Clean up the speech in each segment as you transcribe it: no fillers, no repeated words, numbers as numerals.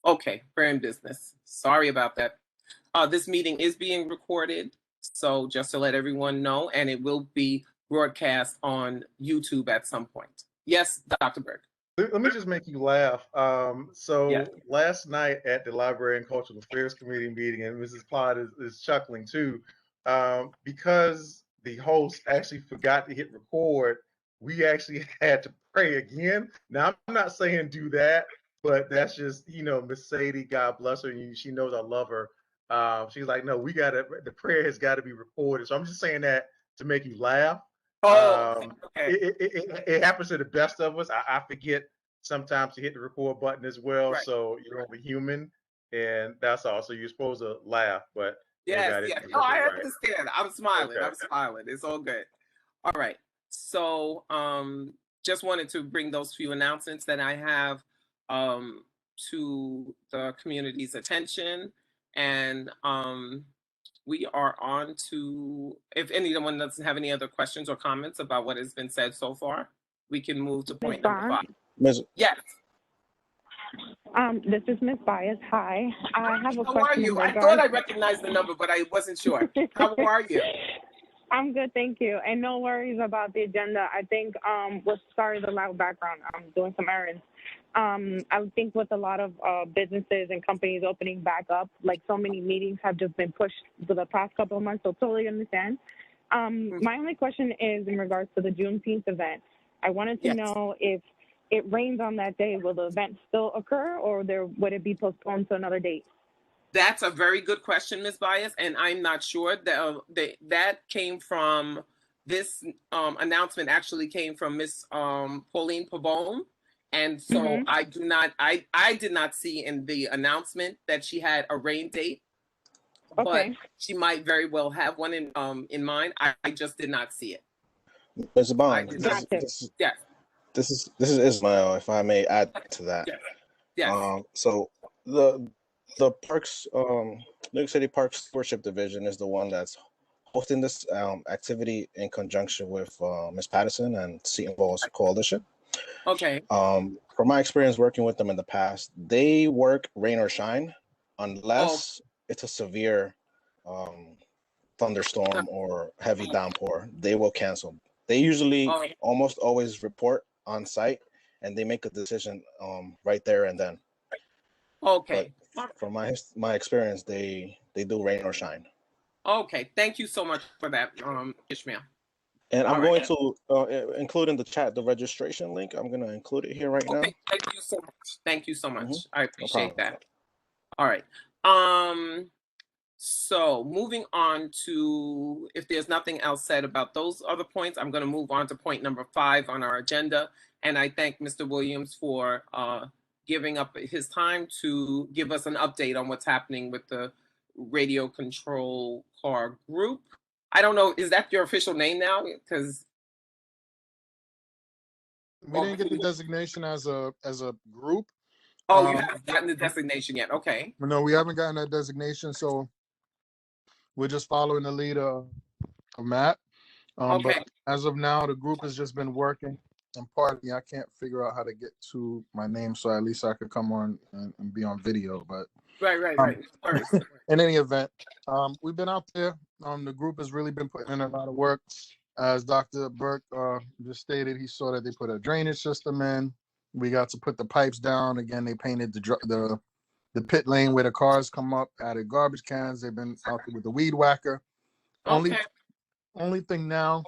Okay, we're in business. Sorry about that. This meeting is being recorded, so just to let everyone know, and it will be broadcast on YouTube at some point. Yes, Dr. Berg. Let me just make you laugh. Yeah. Last night at the Library and Cultural Affairs Committee meeting, and Mrs. Plott is chuckling too, because the host actually forgot to hit record, we actually had to pray again. Now, I'm not saying do that, but that's just, Miss Sadie, God bless her, and she knows I love her. She's like, no, the prayer has got to be recorded. So I'm just saying that to make you laugh. Okay. It happens to the best of us. I forget sometimes to hit the record button as well. Right. So you're only human, and that's all. So you're supposed to laugh, but yes. No, I understand. I'm smiling. Okay. I'm smiling. It's all good. All right. So, just wanted to bring those few announcements that I have to the community's attention, and we are on to, if anyone doesn't have any other questions or comments about what has been said so far, we can move to point number 5. Yes. This is Miss Bias. Hi. I have a question. How are you? I thought I recognized the number, but I wasn't sure. How are you? I'm good, thank you. And no worries about the agenda. I think sorry the loud background. I'm doing some errands. I would think with a lot of businesses and companies opening back up, like so many meetings have just been pushed for the past couple of months, so totally understand. My only question is in regards to the Juneteenth event. I wanted to know if it rains on that day, will the event still occur, or would it be postponed to another date? That's a very good question, Ms. Bias, and I'm not sure. That came from, this announcement actually came from Ms. Pauline Pavone, and so I did not see in the announcement that she had a rain date, but she might very well have one in mind. I just did not see it. Ms. Bond, this is Ismail, if I may add to that. Yes. So the Parks, New York City Parks Stewardship Division is the one that's hosting this activity in conjunction with Ms. Patterson and Seton Falls Coalition. Okay. From my experience working with them in the past, they work rain or shine unless it's a severe thunderstorm or heavy downpour. They will cancel. They usually almost always report on site, and they make a decision right there and then. Okay. But from my experience, they do rain or shine. Okay. Thank you so much for that, Ishmael. And I'm going to include in the chat the registration link. I'm going to include it here right now. Thank you so much. Thank you so much. I appreciate that. All right. So moving on to, if there's nothing else said about those other points, I'm going to move on to point number 5 on our agenda. And I thank Mr. Williams for giving up his time to give us an update on what's happening with the radio control car group. I don't know, is that your official name now? Because we didn't get the designation as a group. Oh, you haven't gotten the designation yet. Okay. No, we haven't gotten that designation, so we're just following the lead of Matt. But as of now, the group has just been working. And pardon me, I can't figure out how to get to my name, so at least I could come on and be on video. But right. In any event, we've been out there. The group has really been putting in a lot of work. As Dr. Burke just stated, he saw that they put a drainage system in. We got to put the pipes down. Again, they painted the pit lane where the cars come up, added garbage cans. They've been out there with the weed whacker. Only thing now,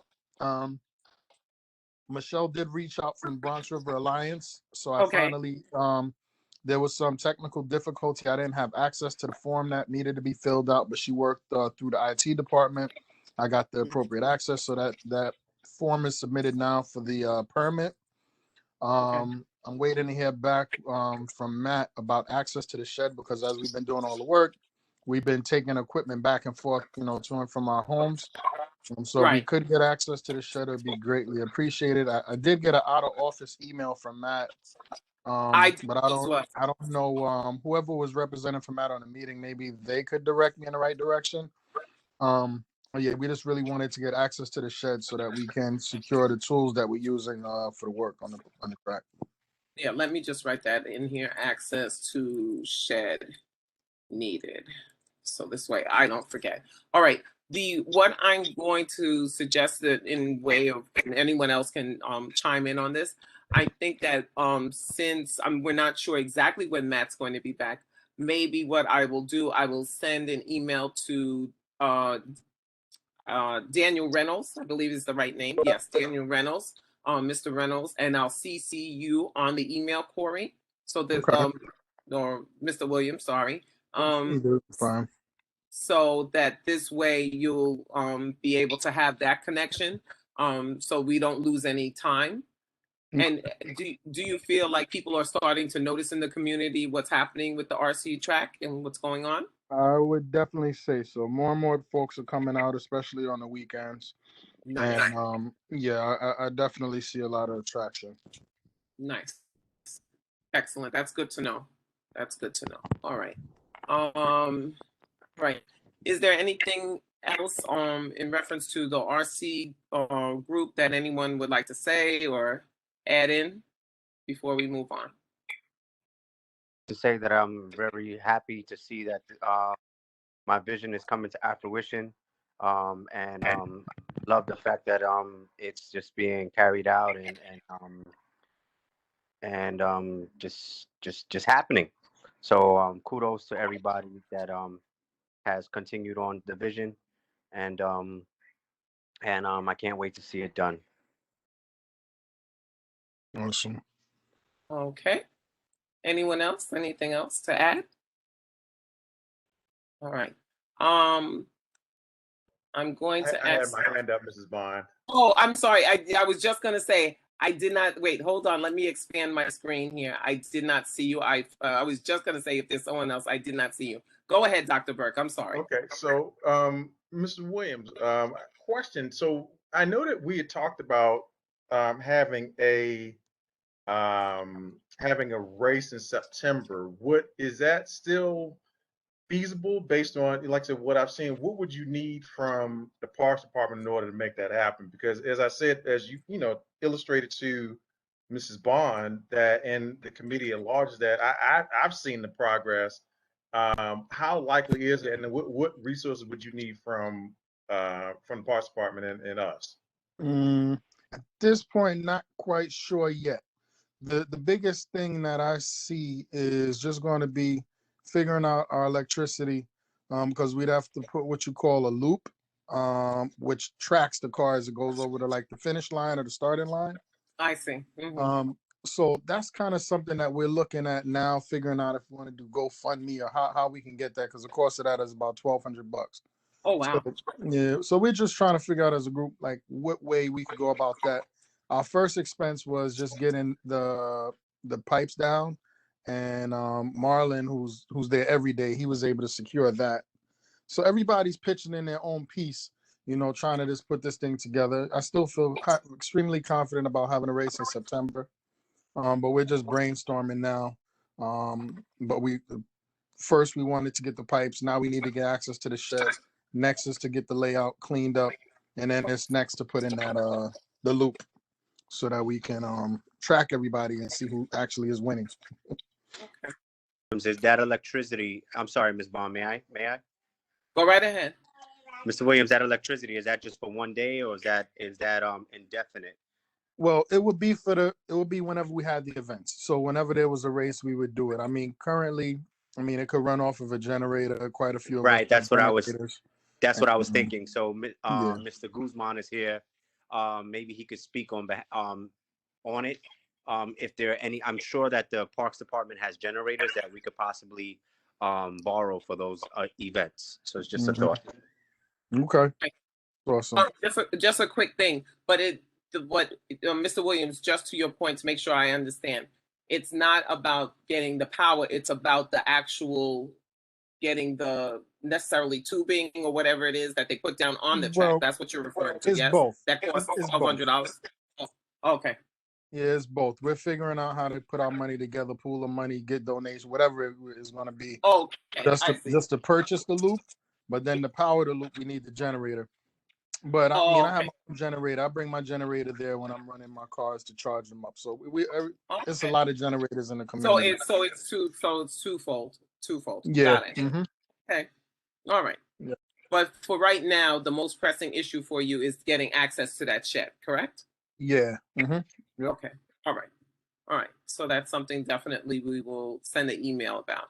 Michelle did reach out from Bronx River Alliance. So I finally, there was some technical difficulty. I didn't have access to the form that needed to be filled out, but she worked through the IT department. I got the appropriate access, so that form is submitted now for the permit. I'm waiting to hear back from Matt about access to the shed, because as we've been doing all the work, we've been taking equipment back and forth, to and from our homes. So if we could get access to the shed, it would be greatly appreciated. I did get an out of office email from Matt, but I don't know whoever was representing for Matt on the meeting. Maybe they could direct me in the right direction. Yeah, we just really wanted to get access to the shed so that we can secure the tools that we're using for the work on the track. Yeah, let me just write that in here. Access to shed needed. So this way I don't forget. All right. What I'm going to suggest that in way of, and anyone else can chime in on this. I think that since we're not sure exactly when Matt's going to be back, maybe what I will do, I will send an email to Daniel Reynolds, I believe is the right name. Yes, Daniel Reynolds, Mr. Reynolds, and I'll CC you on the email, Corey, so that Okay. or Mr. Williams, sorry. Fine. So that this way you'll be able to have that connection, so we don't lose any time. And do you feel like people are starting to notice in the community what's happening with the RC track and what's going on? I would definitely say so. More and more folks are coming out, especially on the weekends. Nice. And yeah, I definitely see a lot of attraction. Nice. Excellent. That's good to know. That's good to know. All right. Right. Is there anything else in reference to the RC group that anyone would like to say or add in before we move on? To say that I'm very happy to see that my vision is coming to fruition, and love the fact that it's just being carried out and just happening. So kudos to everybody that has continued on the vision, and I can't wait to see it done. Awesome. Okay. Anyone else? Anything else to add? All right. I'm going to I had ask. my hand up, Mrs. Bond. Oh, I'm sorry. I was just going to say, I did not, wait, hold on. Let me expand my screen here. I did not see you. I was just going to say, if there's someone else, I did not see you. Go ahead, Dr. Burke. I'm sorry. Okay, so Mr. Williams, question. So I know that we had talked about having a race in September. What is that still feasible based on, like I said, what I've seen? What would you need from the Parks Department in order to make that happen? Because as I said, as you illustrated to Mrs. Bond, that and the committee at large, that I've seen the progress. How likely is it, and what resources would you need from the Parks Department and us? At this point, not quite sure yet. The biggest thing that I see is just going to be figuring out our electricity, because we'd have to put what you call a loop, which tracks the car as it goes over to like the finish line or the starting line. I see. Mm-hmm. So that's kind of something that we're looking at now, figuring out if we want to do GoFundMe or how we can get that, because the cost of that is about $1,200. Oh, wow. So, yeah, so we're just trying to figure out as a group like what way we could go about that. Our first expense was just getting the pipes down, and Marlon, who's there every day, he was able to secure that. So everybody's pitching in their own piece, trying to just put this thing together. I still feel extremely confident about having a race in September, but we're just brainstorming now. But first we wanted to get the pipes. Now we need to get access to the shed. Next is to get the layout cleaned up, and then it's next to put in that the loop so that we can track everybody and see who actually is winning. Okay. Is that electricity? I'm sorry, Ms. Bond. May I? Go right ahead. Mr. Williams, that electricity, is that just for one day, or is that indefinite? Well, it would be whenever we had the events. So whenever there was a race, we would do it. I mean, currently, it could run off of a generator. Quite a few of right. That's what I was thinking. So, Yeah. Mr. Guzman is here. Maybe he could speak on it. If there are any, I'm sure that the Parks Department has generators that we could possibly borrow for those events. So it's just a thought. Okay. Awesome. Just a quick thing, but Mr. Williams, just to your point, to make sure I understand, it's not about getting the power. It's about the actual getting the necessarily tubing or whatever it is that they put down on the track. Well, That's what you're referring to. it's Yes, both. that costs It's $1,200. Oh, okay. Yeah, it's both. We're figuring out how to put our money together, pool of money, get donations, whatever it is going to be. Okay, Just to purchase the loop, but then to power the loop, we need the generator. But I Oh, mean, I have okay. my own generator. I bring my generator there when I'm running my cars to charge them up. So it's a Okay. lot of generators in the So community. it's twofold. Twofold. Yeah. Got it. Okay. All right. Yeah. But for right now, the most pressing issue for you is getting access to that shed, correct? Yeah. Yep. Okay. All right. All right. So that's something definitely we will send an email about.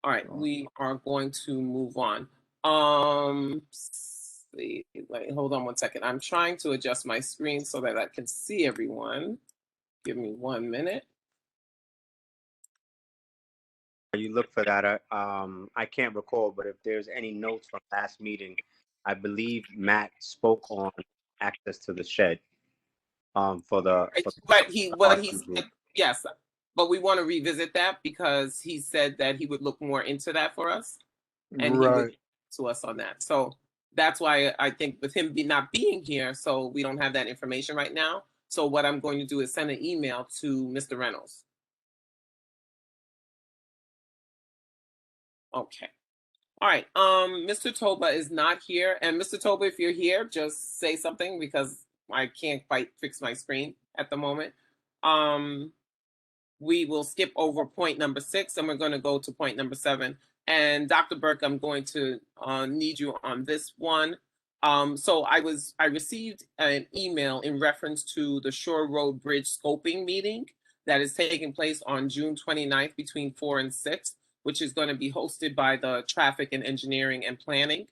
All right. We are going to move on. See, wait, hold on one second. I'm trying to adjust my screen so that I can see everyone. Give me 1 minute. You look for that. I can't recall, but if there's any notes from last meeting, I believe Matt spoke on access to the shed. What he said, yes, but we want to revisit that because he said that he would look more into that for us, and he would to us on that. So that's why I think with him not being here, so we don't have that information right now. So what I'm going to do is send an email to Mr. Reynolds. Okay. All right. Mr. Toba is not here, and Mr. Toba, if you're here, just say something because I can't quite fix my screen at the moment. We will skip over point number 6, and we're going to go to point number 7. And Dr. Burke, I'm going to need you on this one. So I received an email in reference to the Shore Road Bridge scoping meeting that is taking place on June 29th between 4 and 6, which is going to be hosted by the Traffic and Engineering and Planning,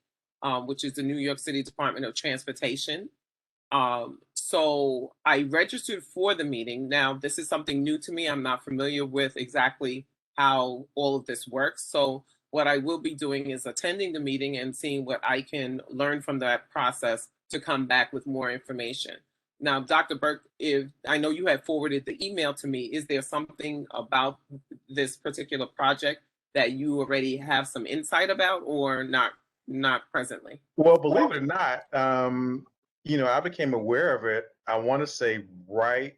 which is the New York City Department of Transportation. So I registered for the meeting. Now, this is something new to me. I'm not familiar with exactly how all of this works. So what I will be doing is attending the meeting and seeing what I can learn from that process to come back with more information. Now, Dr. Burke, if I know you had forwarded the email to me, is there something about this particular project that you already have some insight about or not presently? Well, believe it or not, I became aware of it, I want to say right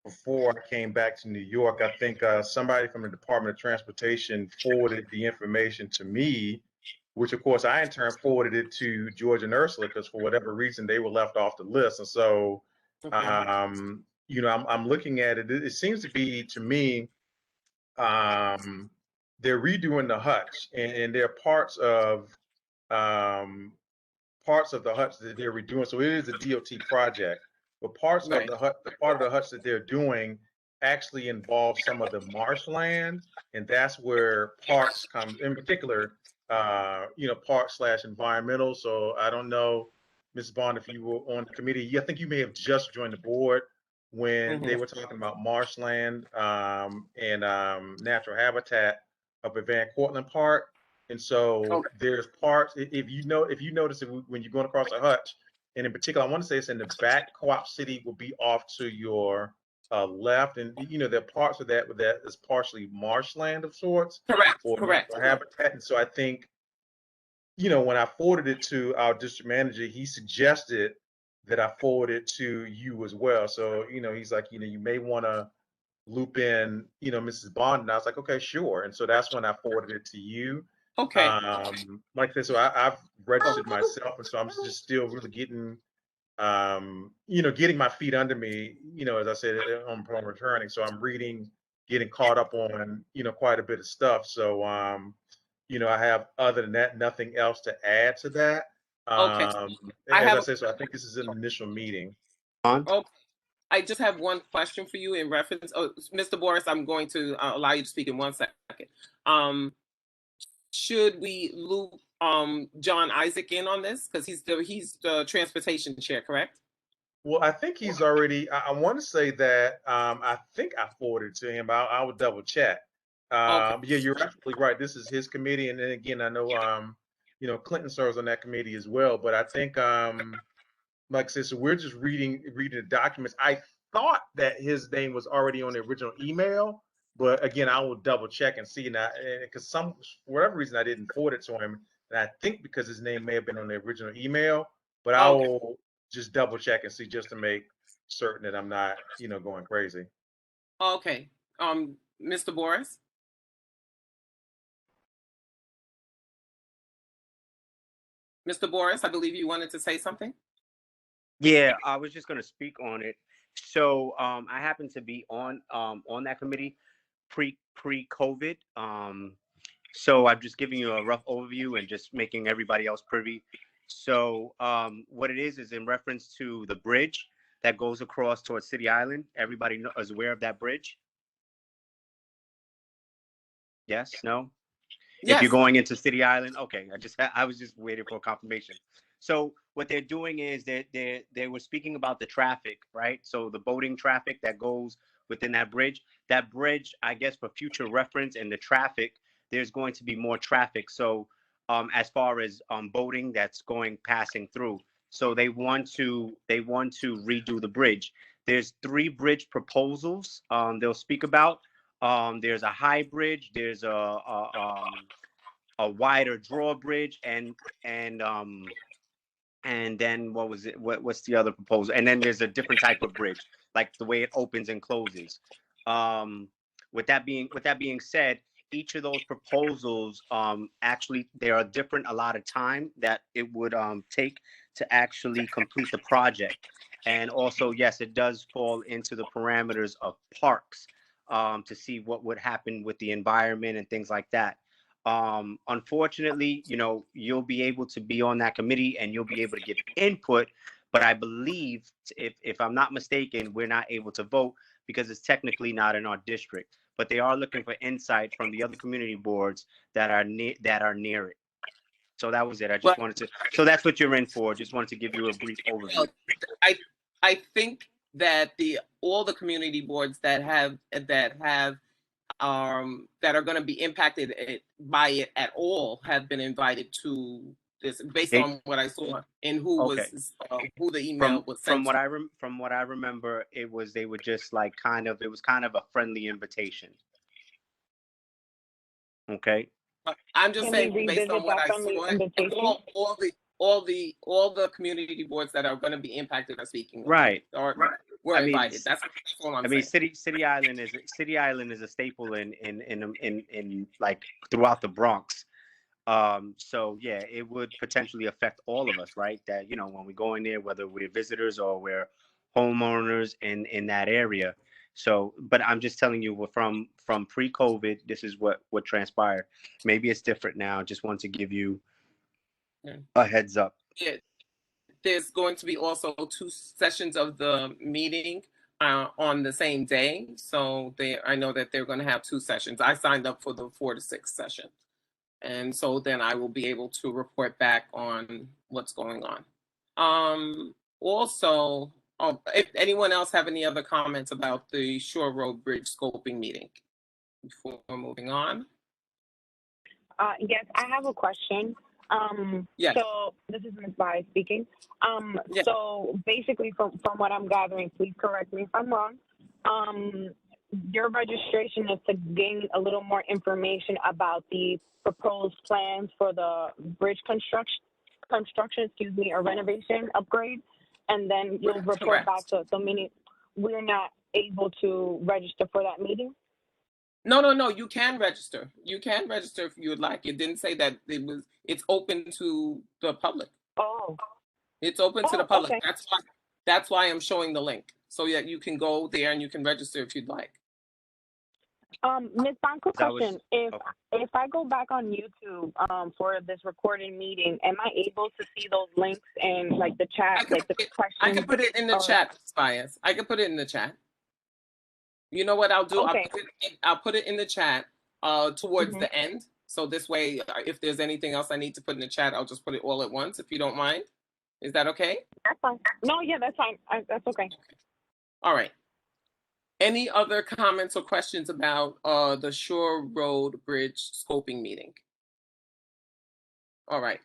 before I came back to New York. I think somebody from the Department of Transportation forwarded the information to me, which of course I in turn forwarded it to George and Ursula because for whatever reason they were left off the list. And so, I'm looking at it. It seems to be to me, they're redoing the hutch, and there are parts of the hutch that they're redoing. So it is a DOT project, but parts of the hut, the part of the hutch that they're doing actually involves some of the marshland, and that's where parks come in particular. Park/environmental. So I don't know, Ms. Bond, if you were on the committee. I think you may have just joined the board when they were talking about marshland and natural habitat up at Van Cortlandt Park. And so there's parts, if you notice it when you're going across a hutch, and in particular, I want to say it's in the back, Co-op City will be off to your left. And, there are parts of that is partially marshland of sorts. Correct. Habitat. And so I think, when I forwarded it to our district manager, he suggested that I forward it to you as well. So, he's like, you may want to loop in, Mrs. Bond. And I was like, okay, sure. And so that's when I forwarded it to you. Okay. Like I said, so I've registered myself, and so I'm just still really getting, getting my feet under me, as I said, on returning. So I'm reading, getting caught up on, quite a bit of stuff. So, I have, other than that, nothing else to add to that. I said, so I think this is an initial meeting. Okay. I just have one question for you in reference. Oh, Mr. Boris, I'm going to allow you to speak in 1 second. Should we loop John Isaac in on this because he's the transportation chair, correct? Well, I think he's already. I want to say that I think I forwarded it to him. I would double check. Yeah, you're absolutely right. This is his committee, and then again, I know Clinton serves on that committee as well. But I think like I said, so we're just reading the documents. I thought that his name was already on the original email, but again, I will double check and see. Now, because for whatever reason I didn't forward it to him, and I think because his name may have been on the original email, but I will just double check and see just to make certain that I'm not, going crazy. Okay. Mr. Boris? Mr. Boris, I believe you wanted to say something. Yeah, I was just going to speak on it. So I happen to be on that committee pre-COVID. So I'm just giving you a rough overview and just making everybody else privy. So what it is in reference to the bridge that goes across towards City Island. Everybody is aware of that bridge? Yes? No? Yes. If you're going into City Island, okay. I was just waiting for confirmation. So what they're doing is they were speaking about the traffic, right? So the boating traffic that goes within that bridge, I guess for future reference and the traffic, there's going to be more traffic. So as far as boating that's passing through, so they want to redo the bridge. There's 3 bridge proposals they'll speak about. There's a high bridge, there's a wider drawbridge, and then what was it? What's the other proposal? And then there's a different type of bridge, like the way it opens and closes. With that being said, each of those proposals actually there are different a lot of time that it would take to actually complete the project. And also, yes, it does fall into the parameters of parks to see what would happen with the environment and things like that. Unfortunately, you'll be able to be on that committee and you'll be able to give input, but I believe, if I'm not mistaken, we're not able to vote because it's technically not in our district. But they are looking for insight from the other community boards that are near it. So that was it. I just wanted to. So that's what you're in for. Just wanted to give you a brief overview. I think that all the community boards that are going to be impacted by it at all have been invited to this, based on what I saw and who the email was sent to. From what I remember, they were just like it was kind of a friendly invitation. Okay. I'm just saying, based on what I saw, all the community boards that are going to be impacted are speaking. Right. Or were invited. That's all I'm saying. City Island is a staple in like throughout the Bronx. So yeah, it would potentially affect all of us, right? That when we go in there, whether we're visitors or we're homeowners in that area. So, but I'm just telling you, from pre-COVID, this is what transpired. Maybe it's different now. Just want to give you a heads up. Yeah. There's going to be also 2 sessions of the meeting on the same day. So I know that they're going to have 2 sessions. I signed up for the 4 to 6 session. And so then I will be able to report back on what's going on. Also, if anyone else have any other comments about the Shore Road Bridge scoping meeting before moving on? Yes, I have a question. Yes. So this is Ms. Bai speaking. Yes. So basically, from what I'm gathering, please correct me if I'm wrong. Your registration is to gain a little more information about the proposed plans for the bridge construction, or renovation upgrade, and then you'll report back to us. So meaning we're not able to register for that meeting? No. You can register. You can register if you would like. It didn't say that it's open to the public. Oh. It's open to the public. Okay. That's why I'm showing the link, so that you can go there and you can register if you'd like. Ms. Bond, quick question. If I go back on YouTube for this recorded meeting, am I able to see those links and like the chat, the questions? I can put it in the chat, Spias. I can put it in the chat. You know what I'll do? Okay. I'll put it in the chat towards the end. So this way, if there's anything else I need to put in the chat, I'll just put it all at once, if you don't mind. Is that okay? That's fine. No, yeah, that's fine. That's okay. All right. Any other comments or questions about the Shore Road Bridge scoping meeting? All right.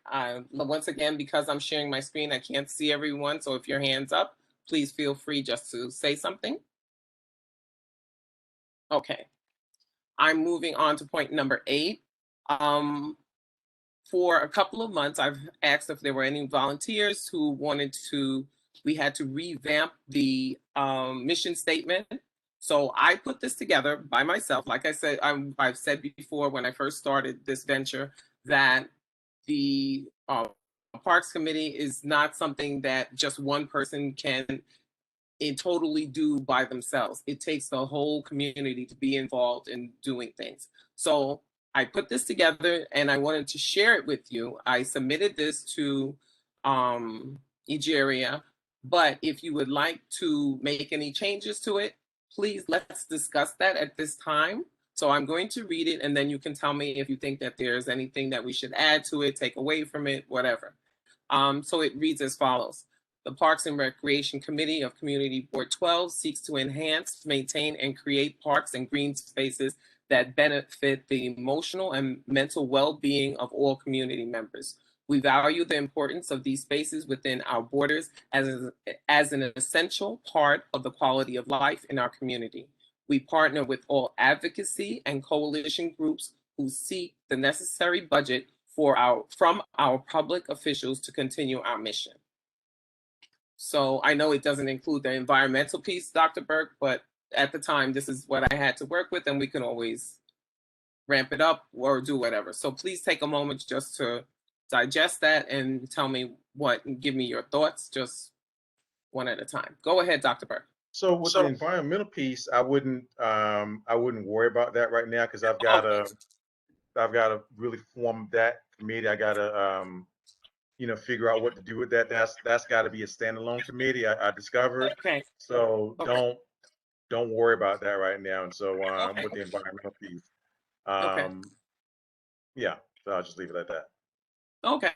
Once again, because I'm sharing my screen, I can't see everyone. So if your hand's up, please feel free just to say something. Okay. I'm moving on to point number 8. For a couple of months, I've asked if there were any volunteers who we had to revamp the mission statement. So I put this together by myself. Like I said, I've said before when I first started this venture that the Parks Committee is not something that just one person can totally do by themselves. It takes the whole community to be involved in doing things. So I put this together and I wanted to share it with you. I submitted this to Egeria, but if you would like to make any changes to it, please let's discuss that at this time. So I'm going to read it and then you can tell me if you think that there's anything that we should add to it, take away from it, whatever. So it reads as follows. The Parks and Recreation Committee of Community Board 12 seeks to enhance, maintain, and create parks and green spaces that benefit the emotional and mental well-being of all community members. We value the importance of these spaces within our borders as an essential part of the quality of life in our community. We partner with all advocacy and coalition groups who seek the necessary budget from our public officials to continue our mission. So I know it doesn't include the environmental piece, Dr. Burke, but at the time, this is what I had to work with, and we can always ramp it up or do whatever. So please take a moment just to digest that and tell me and give me your thoughts, just one at a time. Go ahead, Dr. Burke. So with the environmental piece, I wouldn't worry about that right now because I've got to really form that committee. I got to figure out what to do with that. That's got to be a standalone committee. I discovered. Okay. So don't worry about that right now. And so with the environmental piece, yeah. So I'll just leave it at that. Okay.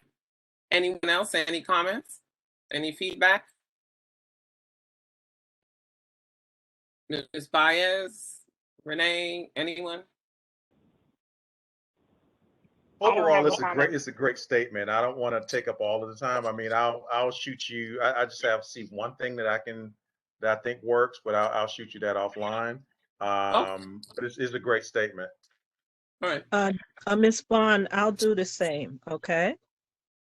Anyone else? Any comments? Any feedback? Ms. Baez, Renee, anyone? Overall, it's a great statement. I don't want to take up all of the time. I mean, I'll shoot you. I just have to see one thing that I think works, but I'll shoot you that offline. But it's a great statement. All right. Ms. Bond, I'll do the same. Okay.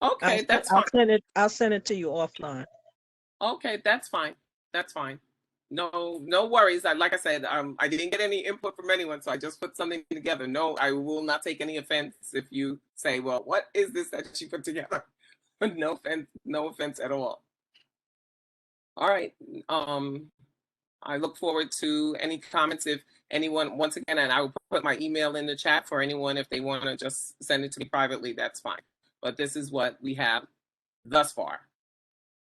Okay, that's fine. I'll send it to you offline. Okay, that's fine. That's fine. No worries. Like I said, I didn't get any input from anyone, so I just put something together. No, I will not take any offense if you say, well, what is this that she put together? No offense at all. All right. I look forward to any comments if anyone, once again, and I will put my email in the chat for anyone if they want to just send it to me privately, that's fine. But this is what we have thus far.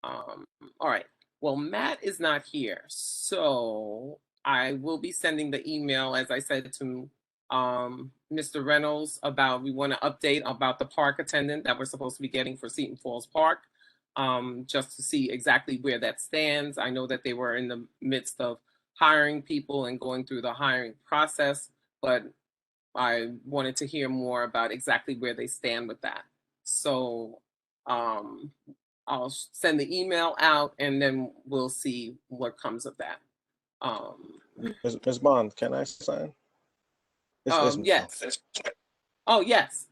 All right. Well, Matt is not here, so I will be sending the email, as I said, to Mr. Reynolds about we want to update about the park attendant that we're supposed to be getting for Seton Falls Park, just to see exactly where that stands. I know that they were in the midst of hiring people and going through the hiring process, but I wanted to hear more about exactly where they stand with that. So I'll send the email out and then we'll see what comes of that. Ms. Bond, can I sign? Yes. Oh, yes.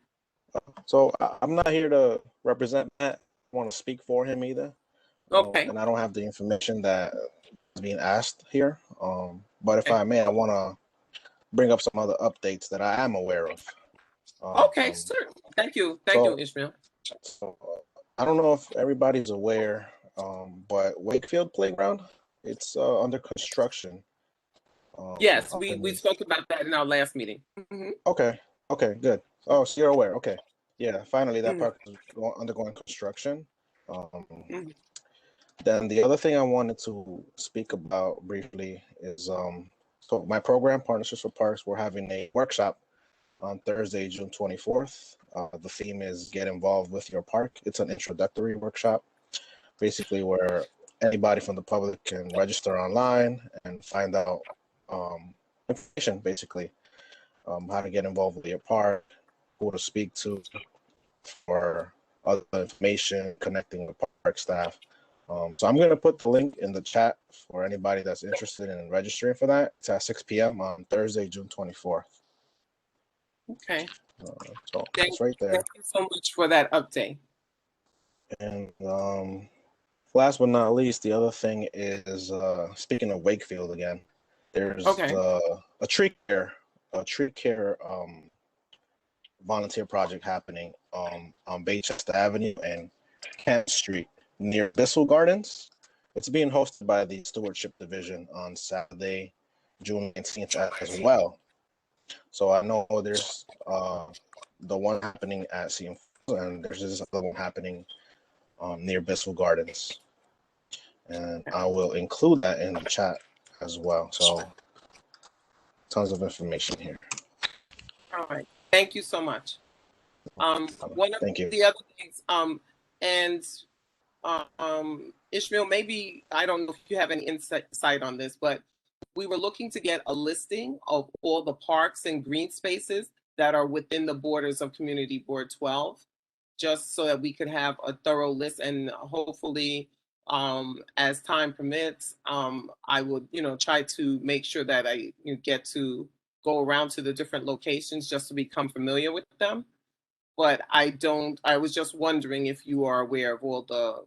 So I'm not here to represent Matt. I want to speak for him either. Okay. And I don't have the information that is being asked here. But if I may, I want to bring up some other updates that I am aware of. Okay, sure. Thank you. Thank you, Ishmael. So, I don't know if everybody's aware, but Wakefield Playground, it's under construction. Yes, we spoke about that in our last meeting. Mm-hmm. Okay, good. Oh, so you're aware. Okay. Yeah, finally that park is undergoing construction. Then the other thing I wanted to speak about briefly is so my program, Partnerships for Parks, we're having a workshop on Thursday, June 24th. The theme is Get Involved with Your Park. It's an introductory workshop, basically where anybody from the public can register online and find out information, basically, how to get involved with your park, who to speak to for other information, connecting with park staff. So I'm going to put the link in the chat for anybody that's interested in registering for that. It's at 6 p.m. on Thursday, June 24th. Okay. So it's right there. Thank you so much for that update. And last but not least, the other thing is speaking of Wakefield again, there's a tree care volunteer project happening on Baychester Avenue and Kent Street near Bissell Gardens. It's being hosted by the Stewardship Division on Saturday, June 19th as well. So I know there's the one happening at Seton Falls, and there's this other one happening near Bissell Gardens. And I will include that in the chat as well. So tons of information here. All right. Thank you so much. One of Thank you. the other things, and Ishmael, maybe, I don't know if you have any insight on this, but we were looking to get a listing of all the parks and green spaces that are within the borders of Community Board 12, just so that we could have a thorough list, and hopefully, as time permits, I would, try to make sure that I get to go around to the different locations just to become familiar with them. But I was just wondering if you are aware of all the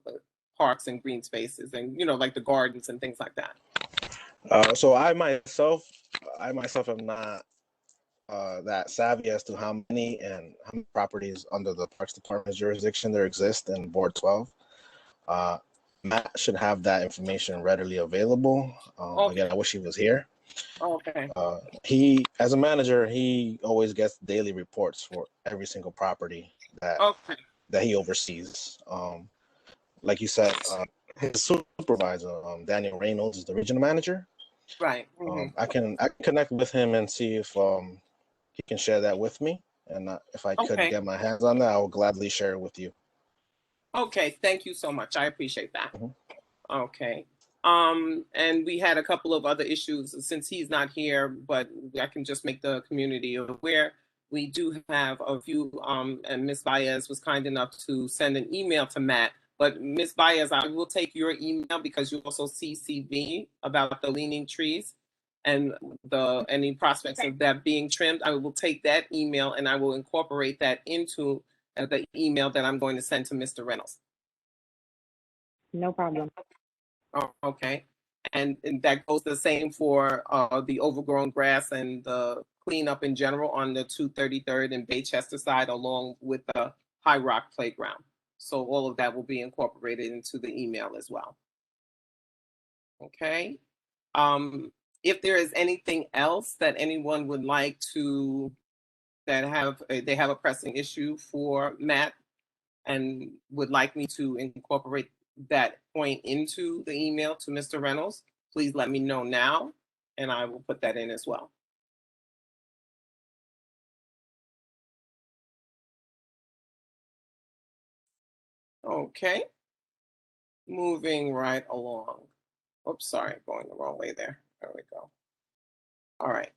parks and green spaces and, like the gardens and things like that. So I myself am not that savvy as to how many properties under the Parks Department's jurisdiction there exist in Board 12. Matt should have that information readily available. Okay. Again, I wish he was here. Okay. He, as a manager, he always gets daily reports for every single property that he oversees. Like you said, his supervisor, Daniel Reynolds, is the regional manager. Right. Mm-hmm. I can connect with him and see if he can share that with me. And if I could get my hands on that, I will gladly share it with you. Okay. Thank you so much. I appreciate that. Mm-hmm. Okay. And we had a couple of other issues since he's not here, but I can just make the community aware. We do have a few, and Ms. Baez was kind enough to send an email to Matt. But Ms. Baez, I will take your email because you also CCB about the leaning trees and any prospects of that being trimmed. I will take that email and I will incorporate that into the email that I'm going to send to Mr. Reynolds. No problem. Oh, okay. And that goes the same for the overgrown grass and the cleanup in general on the 233rd and Baychester side, along with the High Rock Playground. So all of that will be incorporated into the email as well. Okay. If there is anything else that anyone would like to, they have a pressing issue for Matt and would like me to incorporate that point into the email to Mr. Reynolds, please let me know now, and I will put that in as well. Okay, moving right along. Oops, sorry, going the wrong way there. There we go. All right.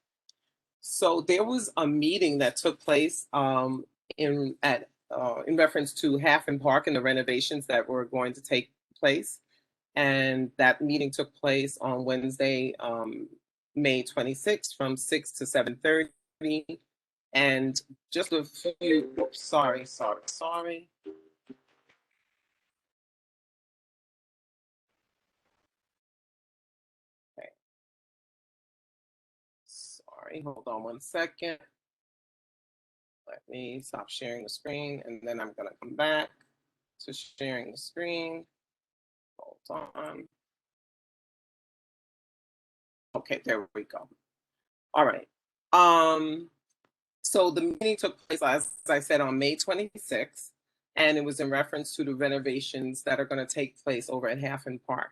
So there was a meeting that took place in reference to Haffen Park and the renovations that were going to take place. And that meeting took place on Wednesday, May 26th from 6 to 7:30. And just a few, oops, sorry. Okay. Sorry, hold on one second. Let me stop sharing the screen and then I'm gonna come back to sharing the screen. Hold on. Okay, there we go. All right. So the meeting took place, as I said, on May 26th, and it was in reference to the renovations that are going to take place over at Haffen Park.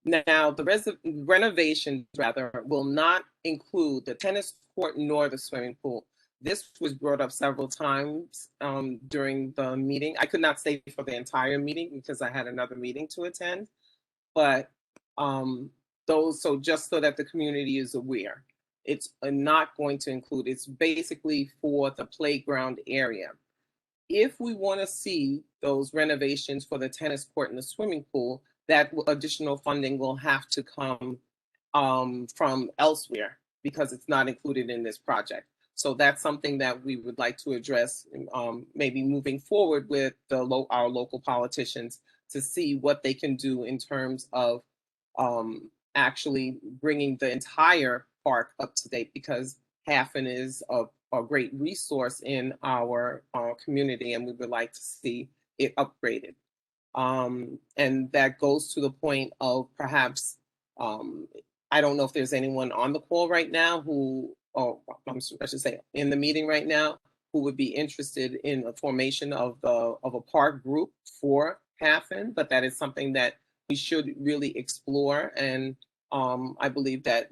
Now, the renovations, will not include the tennis court nor the swimming pool. This was brought up several times during the meeting. I could not stay for the entire meeting because I had another meeting to attend, but so just so that the community is aware, it's not going to include, it's basically for the playground area. If we want to see those renovations for the tennis court and the swimming pool, that additional funding will have to come from elsewhere because it's not included in this project. So that's something that we would like to address, maybe moving forward with our local politicians to see what they can do in terms of actually bringing the entire park up to date, because Haffen is a great resource in our community and we would like to see it upgraded. And that goes to the point of perhaps, I don't know if there's anyone on the call right now who, or I should say in the meeting right now, who would be interested in a formation of a park group for Hafen, but that is something that we should really explore. And I believe that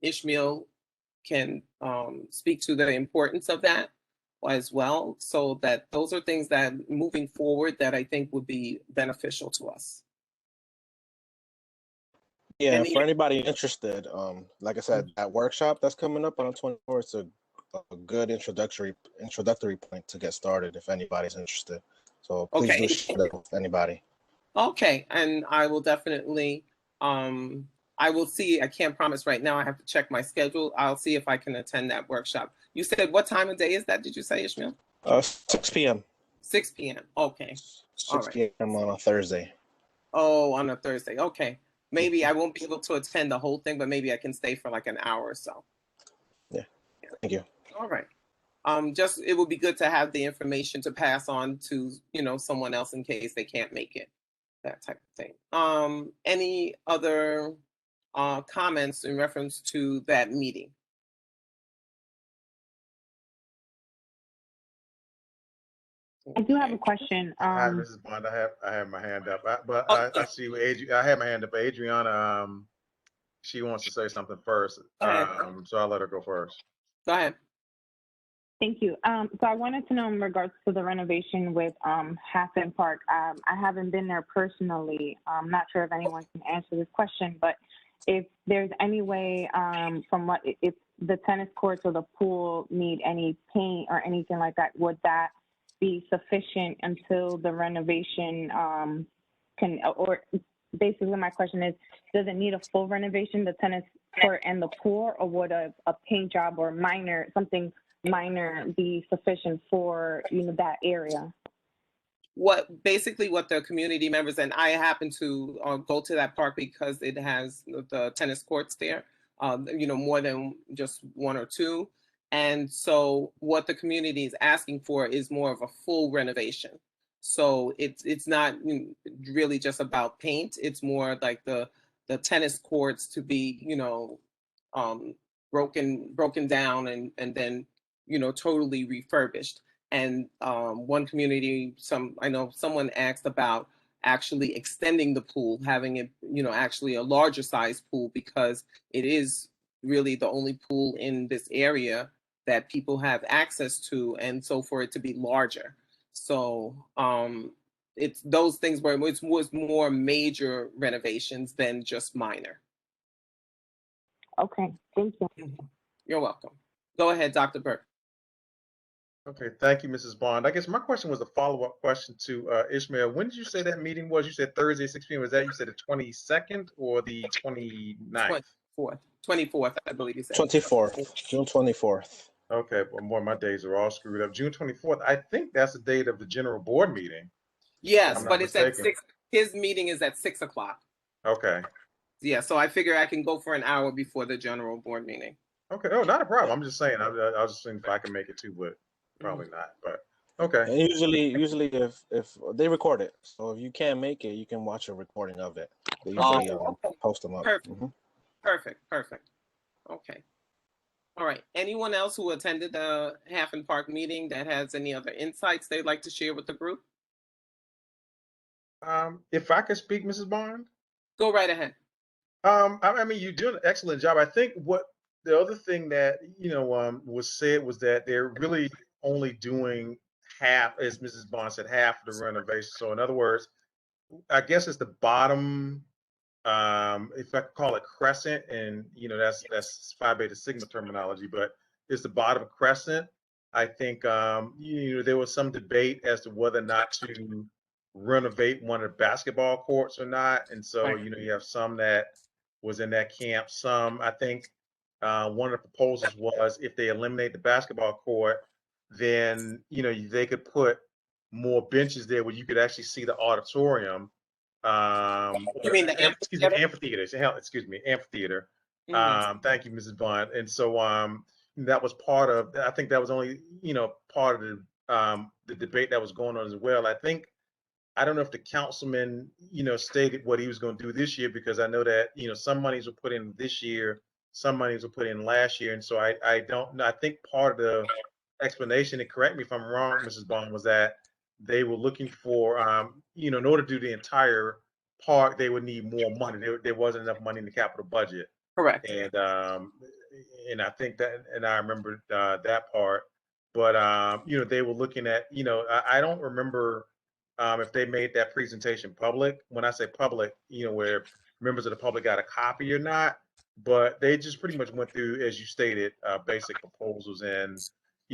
Ishmael can speak to the importance of that as well. So that those are things that moving forward that I think would be beneficial to us. Yeah, for anybody interested, like I said, that workshop that's coming up on the 24th is a good introductory point to get started if anybody's interested. So please do share that with anybody. Okay, and I will definitely, I will see. I can't promise right now. I have to check my schedule. I'll see if I can attend that workshop. You said what time of day is that? Did you say, Ishmael? 6 p.m. 6 p.m. Okay. 6 p.m. on a Thursday. Oh, on a Thursday. Okay. Maybe I won't be able to attend the whole thing, but maybe I can stay for like an hour or so. Yeah. Thank you. All right. Just it would be good to have the information to pass on to, someone else in case they can't make it. That type of thing. Any other comments in reference to that meeting? I do have a question. Hi, Mrs. Bond. I have my hand up, I see I have my hand up. Adriana, she wants to say something first, so I'll let her go first. Go ahead. Thank you. So I wanted to know in regards to the renovation with Hafen Park. I haven't been there personally. I'm not sure if anyone can answer this question, but if there's any way if the tennis courts or the pool need any paint or anything like that, would that be sufficient until the renovation or basically my question is, does it need a full renovation, the tennis court and the pool, or would a paint job or something minor be sufficient for that area? What the community members, and I happen to go to that park because it has the tennis courts there, more than just one or two. And so what the community is asking for is more of a full renovation. So it's not really just about paint. It's more like the tennis courts to be, broken down and then, totally refurbished. And one community, I know someone asked about actually extending the pool, having it, actually a larger size pool, because it is really the only pool in this area that people have access to, and so for it to be larger. So it's those things where it was more major renovations than just minor. Okay, thank you. You're welcome. Go ahead, Dr. Burke. Okay, thank you, Mrs. Bond. I guess my question was a follow-up question to Ishmael. When did you say that meeting was? You said Thursday, 6 p.m. Was that, you said the 22nd or the 29th? 24th, I believe you said. 24th, June 24th. Okay, well, more my days are all screwed up. June 24th, I think that's the date of the general board meeting. Yes, but it's at 6. His meeting is at 6 o'clock. Okay. Yeah, so I figure I can go for an hour before the general board meeting. Okay, oh, not a problem. I'm just saying, I was just saying if I can make it too, but probably not, but okay. And usually if they record it, so if you can't make it, you can watch a recording of it. They usually post them up. Perfect. Perfect. Okay. All right. Anyone else who attended the Hafen Park meeting that has any other insights they'd like to share with the group? If I could speak, Mrs. Bond? Go right ahead. I mean, you're doing an excellent job. I think what the other thing that, was said was that they're really only doing half, as Mrs. Bond said, half of the renovation. So in other words, I guess it's the bottom, if I could call it crescent, and that's Phi Beta Sigma terminology, but it's the bottom crescent. I think there was some debate as to whether or not to renovate one of the basketball courts or not, and so you have some that was in that camp. Some, I think, one of the proposals was if they eliminate the basketball court, then they could put more benches there where you could actually see the auditorium. You mean the amphitheater? Excuse me, amphitheater. Thank you, Mrs. Bond. And so that was part of. I think that was only part of the debate that was going on as well. I think I don't know if the councilman, stated what he was going to do this year, because I know that, some monies were put in this year, some monies were put in last year. And so I don't know. I think part of the explanation, and correct me if I'm wrong, Mrs. Bond, was that they were looking for, in order to do the entire park, they would need more money. There wasn't enough money in the capital budget. Correct. And I think that, and I remember that part, but they were looking at, I don't remember if they made that presentation public. When I say public, where members of the public got a copy or not, but they just pretty much went through, as you stated, basic proposals. And,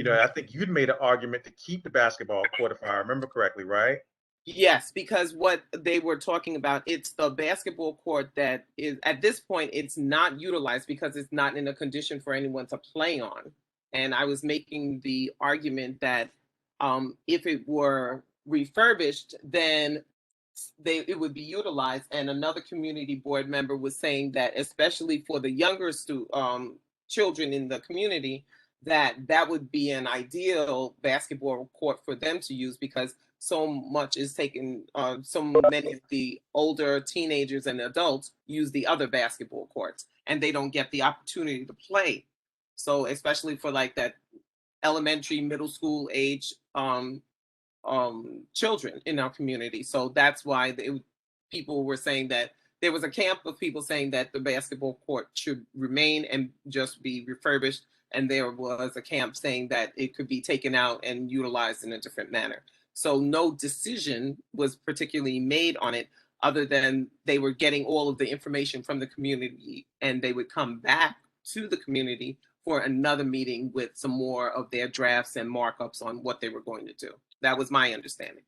I think you'd made an argument to keep the basketball court, if I remember correctly, right? Yes, because what they were talking about, it's the basketball court that is, at this point, it's not utilized because it's not in a condition for anyone to play on. And I was making the argument that if it were refurbished, then it would be utilized. And another community board member was saying that, especially for the younger children in the community, that would be an ideal basketball court for them to use, because so much is taken, so many of the older teenagers and adults use the other basketball courts, and they don't get the opportunity to play. So especially for like that elementary, middle school age children in our community. So that's why people were saying that there was a camp of people saying that the basketball court should remain and just be refurbished. And there was a camp saying that it could be taken out and utilized in a different manner. So no decision was particularly made on it, other than they were getting all of the information from the community, and they would come back to the community for another meeting with some more of their drafts and markups on what they were going to do. That was my understanding.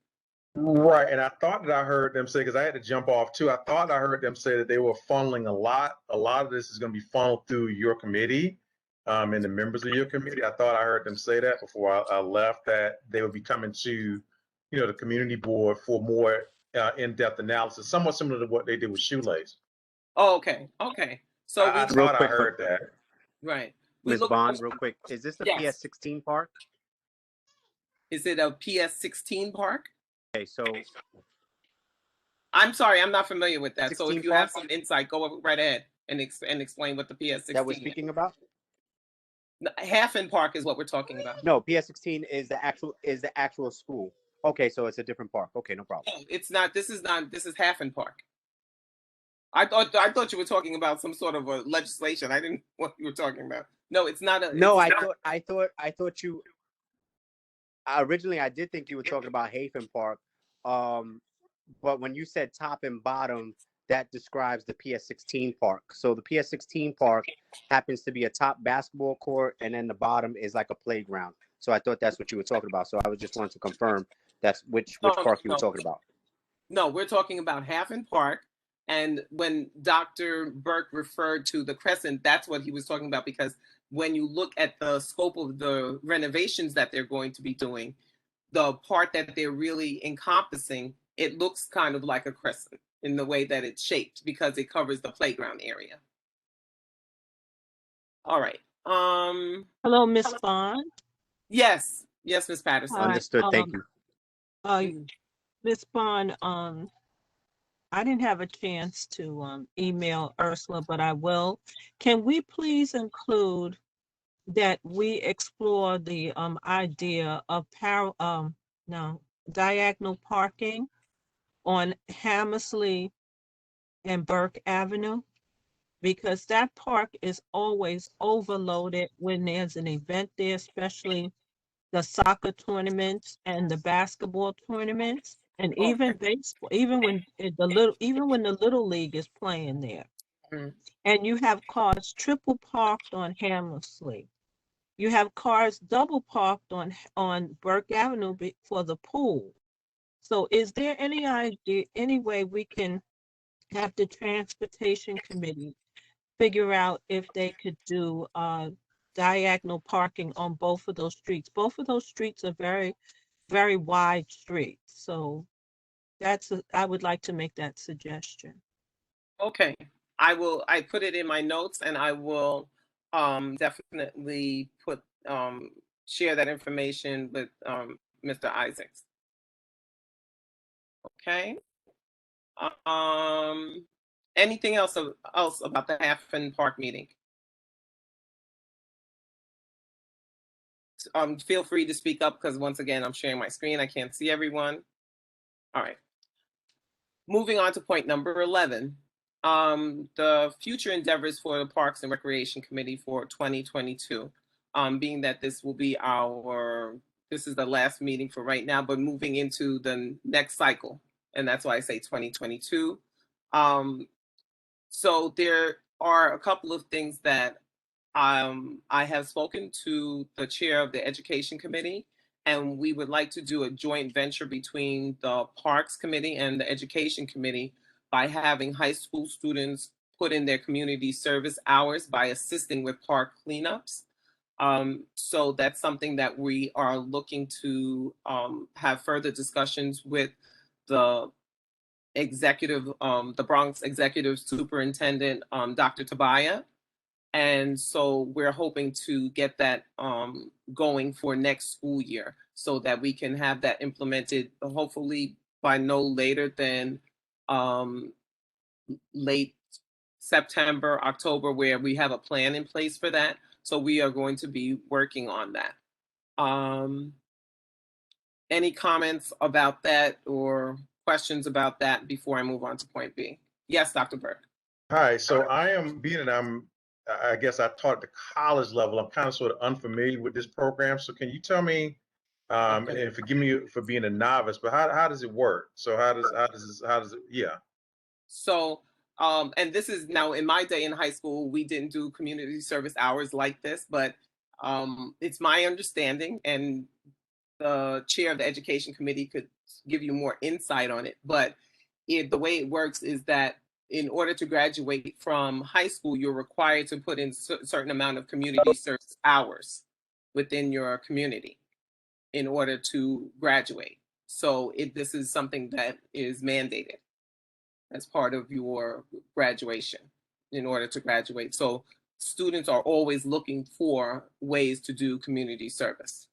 Right. And I thought that I heard them say, because I had to jump off too, I thought I heard them say that they were funneling a lot of this is going to be funneled through your committee and the members of your committee. I thought I heard them say that before I left, that they would be coming to, the community board for more in-depth analysis, somewhat similar to what they did with Shoelace. Oh, okay. So I thought I heard that. Right. Ms. Bond, real quick, is this the PS16 park? Is it a PS16 park? Okay, so I'm sorry, I'm not familiar with that. So if you park? have some insight, go right ahead and explain what the PS16 that we're speaking about. Hafen Park is what we're talking about. No, PS16 is the actual school. Okay, so it's a different park. Okay, no problem. No, it's not. This is Hafen Park. I thought you were talking about some sort of a legislation. I didn't know what you were talking about. No, it's not a. No, I thought you. Originally, I did think you were talking about Hafen Park, but when you said top and bottom, that describes the PS16 park. So the PS16 park happens to be a top basketball court, and then the bottom is like a playground. So I thought that's what you were talking about. So I was just wanting to confirm that's which park you were talking about. No, we're talking about Hafen Park. And when Dr. Burke referred to the Crescent, that's what he was talking about, because when you look at the scope of the renovations that they're going to be doing, the part that they're really encompassing, it looks kind of like a crescent in the way that it's shaped, because it covers the playground area. All right. Hello, Miss Bond. Yes, Miss Patterson. Understood. Thank you. Miss Bond, I didn't have a chance to email Ursula, but I will. Can we please include that we explore the idea of diagonal parking on Hammersley and Burke Avenue? Because that park is always overloaded when there's an event there, especially the soccer tournaments and the basketball tournaments, and even baseball, even when the little league is playing there. Mm-hmm. And you have cars triple parked on Hammersley. You have cars double parked on Burke Avenue for the pool. So is there any idea, any way we can have the transportation committee figure out if they could do diagonal parking on both of those streets? Both of those streets are very, very wide streets. So I would like to make that suggestion. Okay, I put it in my notes, and I will definitely share that information with Mr. Isaacs. Okay. Anything else about the Hafen Park meeting? Feel free to speak up because once again, I'm sharing my screen. I can't see everyone. All right. Moving on to point number 11. The future endeavors for the Parks and Recreation Committee for 2022. Being that this is the last meeting for right now, but moving into the next cycle. And that's why I say 2022. So there are a couple of things that I have spoken to the chair of the Education Committee, and we would like to do a joint venture between the Parks Committee and the Education Committee by having high school students put in their community service hours by assisting with park cleanups. So that's something that we are looking to have further discussions with the the Bronx Executive Superintendent, Dr. Tabaya. And so we're hoping to get that going for next school year so that we can have that implemented hopefully by no later than late September, October, where we have a plan in place for that. So we are going to be working on that. Any comments about that or questions about that before I move on to point B? Yes, Dr. Burke. Hi, so I guess I taught at the college level. I'm kind of sort of unfamiliar with this program. So can you tell me, Okay. and forgive me for being a novice, but how does it work? So how does it, yeah. So, and this is now in my day in high school, we didn't do community service hours like this, but it's my understanding, and the chair of the education committee could give you more insight on it. But the way it works is that in order to graduate from high school, you're required to put in a certain amount of community service hours within your community in order to graduate. So this is something that is mandated as part of your graduation in order to graduate. So students are always looking for ways to do community service.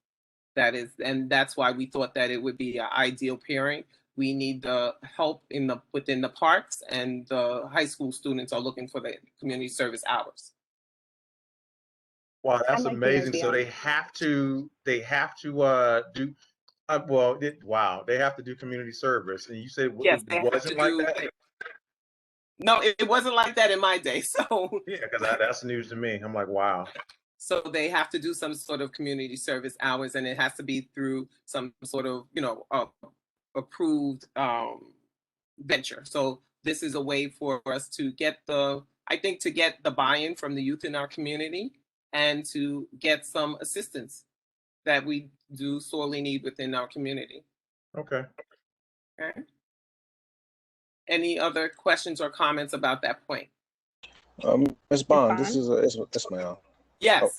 And that's why we thought that it would be an ideal pairing. We need the help within the parks, and the high school students are looking for the community service hours. Wow, that's like the amazing. So idea. they have to do wow, they have to do community service. And you said Yes, it they have wasn't to like do. that? No, it wasn't like that in my day. So Yeah, because that's news to me. I'm like, wow. so they have to do some sort of community service hours, and it has to be through some sort of approved venture. So this is a way for us to get the buy-in from the youth in our community and to get some assistance that we do sorely need within our community. Okay. Okay. Any other questions or comments about that point? Ms. Bond, this is Ismail. Yes.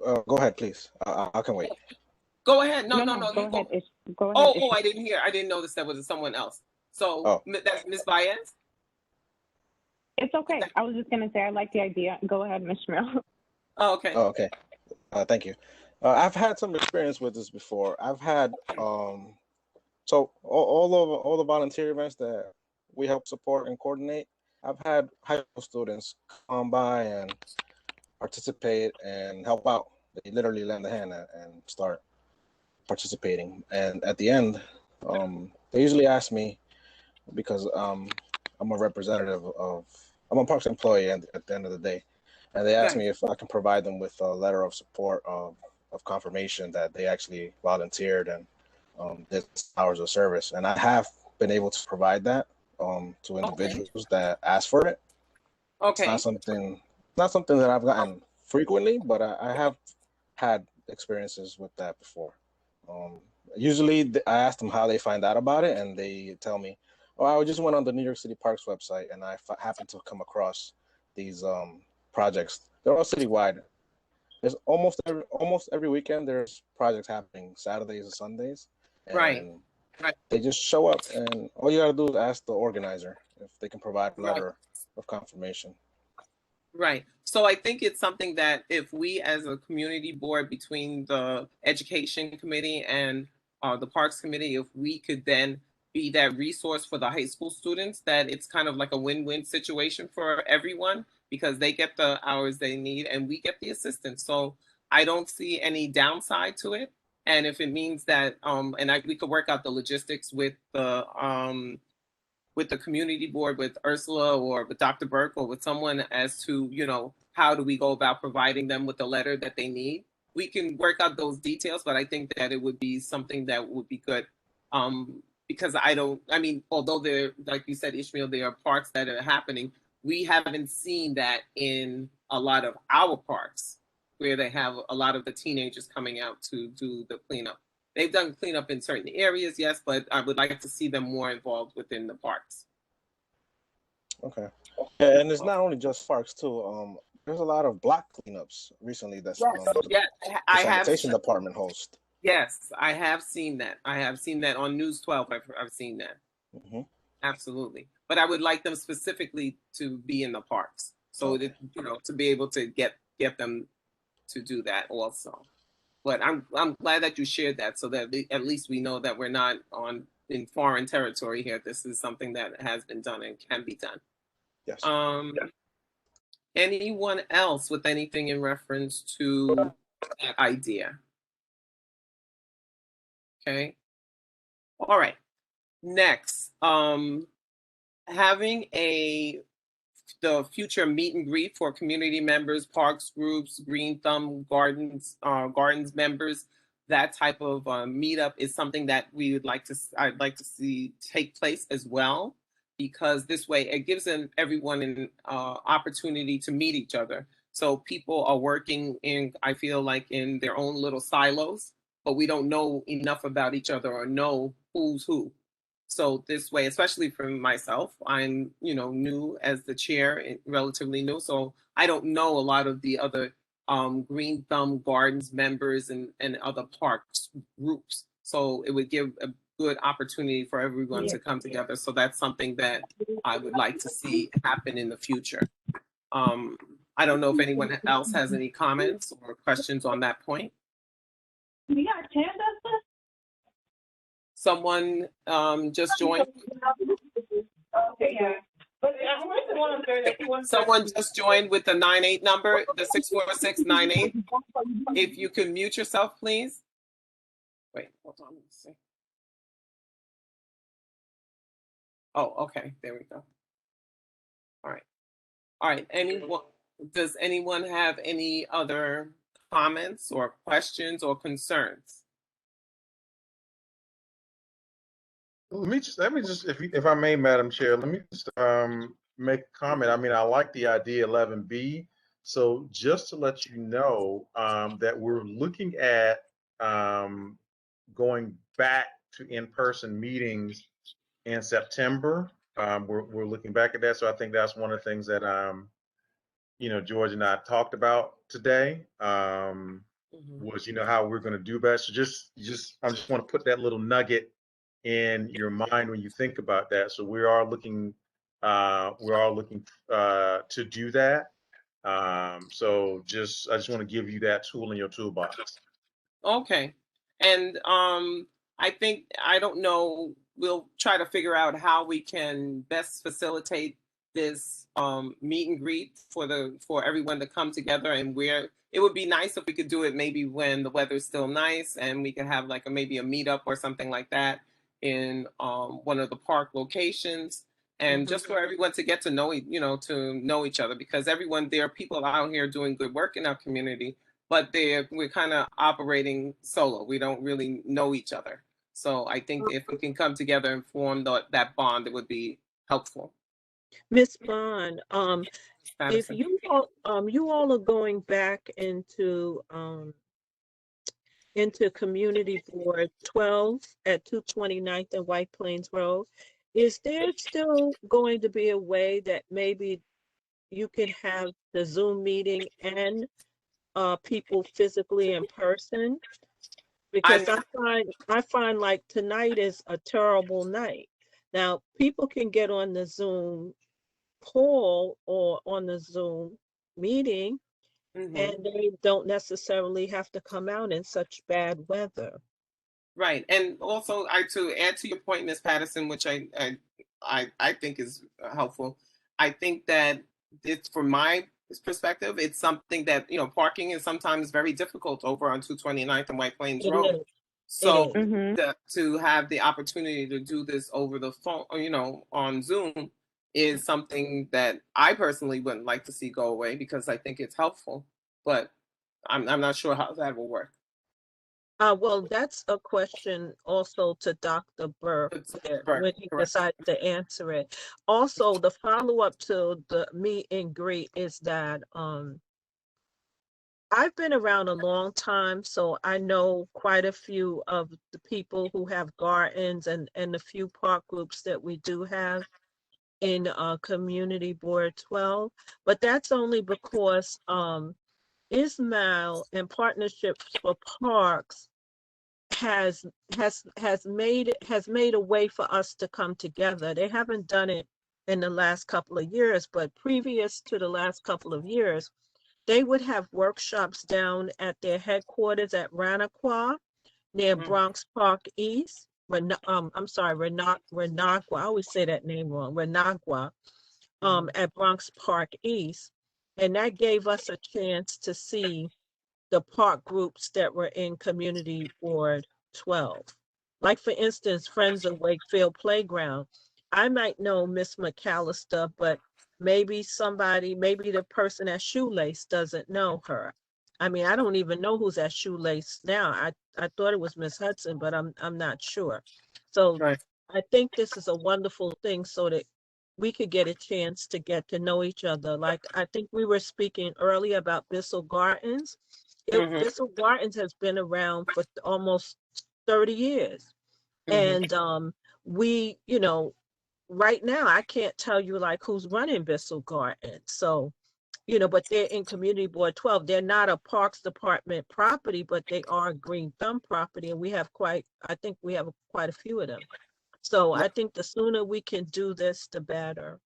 Go ahead, please. I can wait. Go ahead. No. Go ahead. Go ahead. Oh, I didn't hear. I didn't notice that was someone else. So that's Ms. Baez? It's okay. I was just going to say I like the idea. Go ahead, Ms. Schmill. Oh, okay. Oh, okay. Thank you. I've had some experience with this before. I've had so all the volunteer events that we help support and coordinate, I've had high school students come by and participate and help out. They literally lend a hand and start participating. And at the end, they usually ask me, because I'm a representative I'm a parks employee at the end of the day. And they ask me if I can provide them with a letter of support of confirmation that they actually volunteered and did hours of service. And I have been able to provide that to individuals that ask for it. Okay. It's not something that I've gotten frequently, but I have had experiences with that before. Usually I ask them how they find out about it, and they tell me, oh, I just went on the New York City Parks website and I happened to come across these projects. They're all citywide. There's almost every weekend there's projects happening, Saturdays and Sundays. And right. They just show up, and all you gotta do is ask the organizer if they can provide a letter of confirmation. Right. So I think it's something that if we as a community board between the education committee and the Parks Committee, if we could then be that resource for the high school students, that it's kind of like a win-win situation for everyone, because they get the hours they need and we get the assistance. So I don't see any downside to it. And if it means that, we could work out the logistics with the community board, with Ursula or with Dr. Burke or with someone, as to, how do we go about providing them with the letter that they need. We can work out those details, but I think that it would be something that would be good. Because although there, like you said, Ishmael, there are parks that are happening, we haven't seen that in a lot of our parks, where they have a lot of the teenagers coming out to do the cleanup. They've done cleanup in certain areas, yes, but I would like to see them more involved within the parks. Okay. Yeah, and it's not only just parks too. There's a lot of block cleanups recently that's Yeah, the I have. sanitation department host. Yes, I have seen that. I have seen that on News 12. I've seen that. Mm-hmm. Absolutely. But I would like them specifically to be in the parks, so that, to be able to get them to do that also. But I'm glad that you shared that, so that at least we know that we're not in foreign territory here. This is something that has been done and can be done. Yes. Anyone else with anything in reference to that idea? Okay. All right. Next, having the future meet and greet for community members, parks groups, Green Thumb Gardens members. That type of meetup is something that I'd like to see take place as well, because this way it gives everyone an opportunity to meet each other. So people are working I feel like, in their own little silos, but we don't know enough about each other or know who's who. So this way, especially for myself, I'm, new as the chair, relatively new. So I don't know a lot of the other Green Thumb Gardens members and other parks groups. So it would give a good opportunity for everyone to come together. So that's something that I would like to see happen in the future. I don't know if anyone else has any comments or questions on that point. Someone just joined. Someone just joined with the 98 number, the 64698. If you can mute yourself, please. Wait, hold on. Let's see. Oh, okay. There we go. All right. All right. Does anyone have any other comments or questions or concerns? Let me just, if I may, Madam Chair, let me just make a comment. I mean, I like the idea 11B. So just to let you know that we're looking at going back to in-person meetings in September. We're looking back at that. So I think that's one of the things that George and I talked about today. Was how we're going to do that. So I just want to put that little nugget in your mind when you think about that. So we are looking to do that. So I just want to give you that tool in your toolbox. Okay. And I don't know, we'll try to figure out how we can best facilitate this meet and greet for everyone to come together, and where it would be nice if we could do it maybe when the weather's still nice, and we could have like maybe a meetup or something like that in one of the park locations, and just for everyone to get to know each other, because there are people out here doing good work in our community, but we're kind of operating solo. We don't really know each other. So I think if we can come together and form that bond, it would be helpful. Ms. Bond, if you all are going back into Community Board 12 at 229th and White Plains Road, is there still going to be a way that maybe you can have the Zoom meeting and people physically in person? Because I find like tonight is a terrible night. Now, people can get on the Zoom call or on the Zoom meeting, and they don't necessarily have to come out in such bad weather. Right. And also, to add to your point, Ms. Patterson, which I think is helpful. I think that it's, from my perspective, it's something that, parking is sometimes very difficult over on 229th and White Plains It Road. is. So It is. to have the opportunity to do this over the phone, or, on Zoom, is something that I personally wouldn't like to see go away, because I think it's helpful, but I'm not sure how that will work. Well, that's a question also to Dr. Burke when he Correct. decides to answer it. Also, the follow-up to the meet and greet is that I've been around a long time, so I know quite a few of the people who have gardens and the few park groups that we do have in Community Board 12. But that's only because Ismail and Partnerships for Parks has made a way for us to come together. They haven't done it in the last couple of years, but previous to the last couple of years, they would have workshops down at their headquarters at Ranaqua near Bronx Park East. I'm sorry, Renagua. I always say that name wrong. Renagua, at Bronx Park East, and that gave us a chance to see the park groups that were in Community Board 12. Like, for instance, Friends of Wakefield Playground. I might know Miss McAllister, but maybe the person at Shoelace doesn't know her. I mean, I don't even know who's at Shoelace now. I thought it was Miss Hudson, but I'm not sure. So Right. I think this is a wonderful thing so that we could get a chance to get to know each other. Like, I think we were speaking earlier about Bissell Gardens. Bissell Gardens has been around for almost 30 years. And we, right now I can't tell you like who's running Bissell Gardens. So, but they're in Community Board 12. They're not a Parks Department property, but they are a Green Thumb property. And I think we have quite a few of them. So I think the sooner we can do this, the better.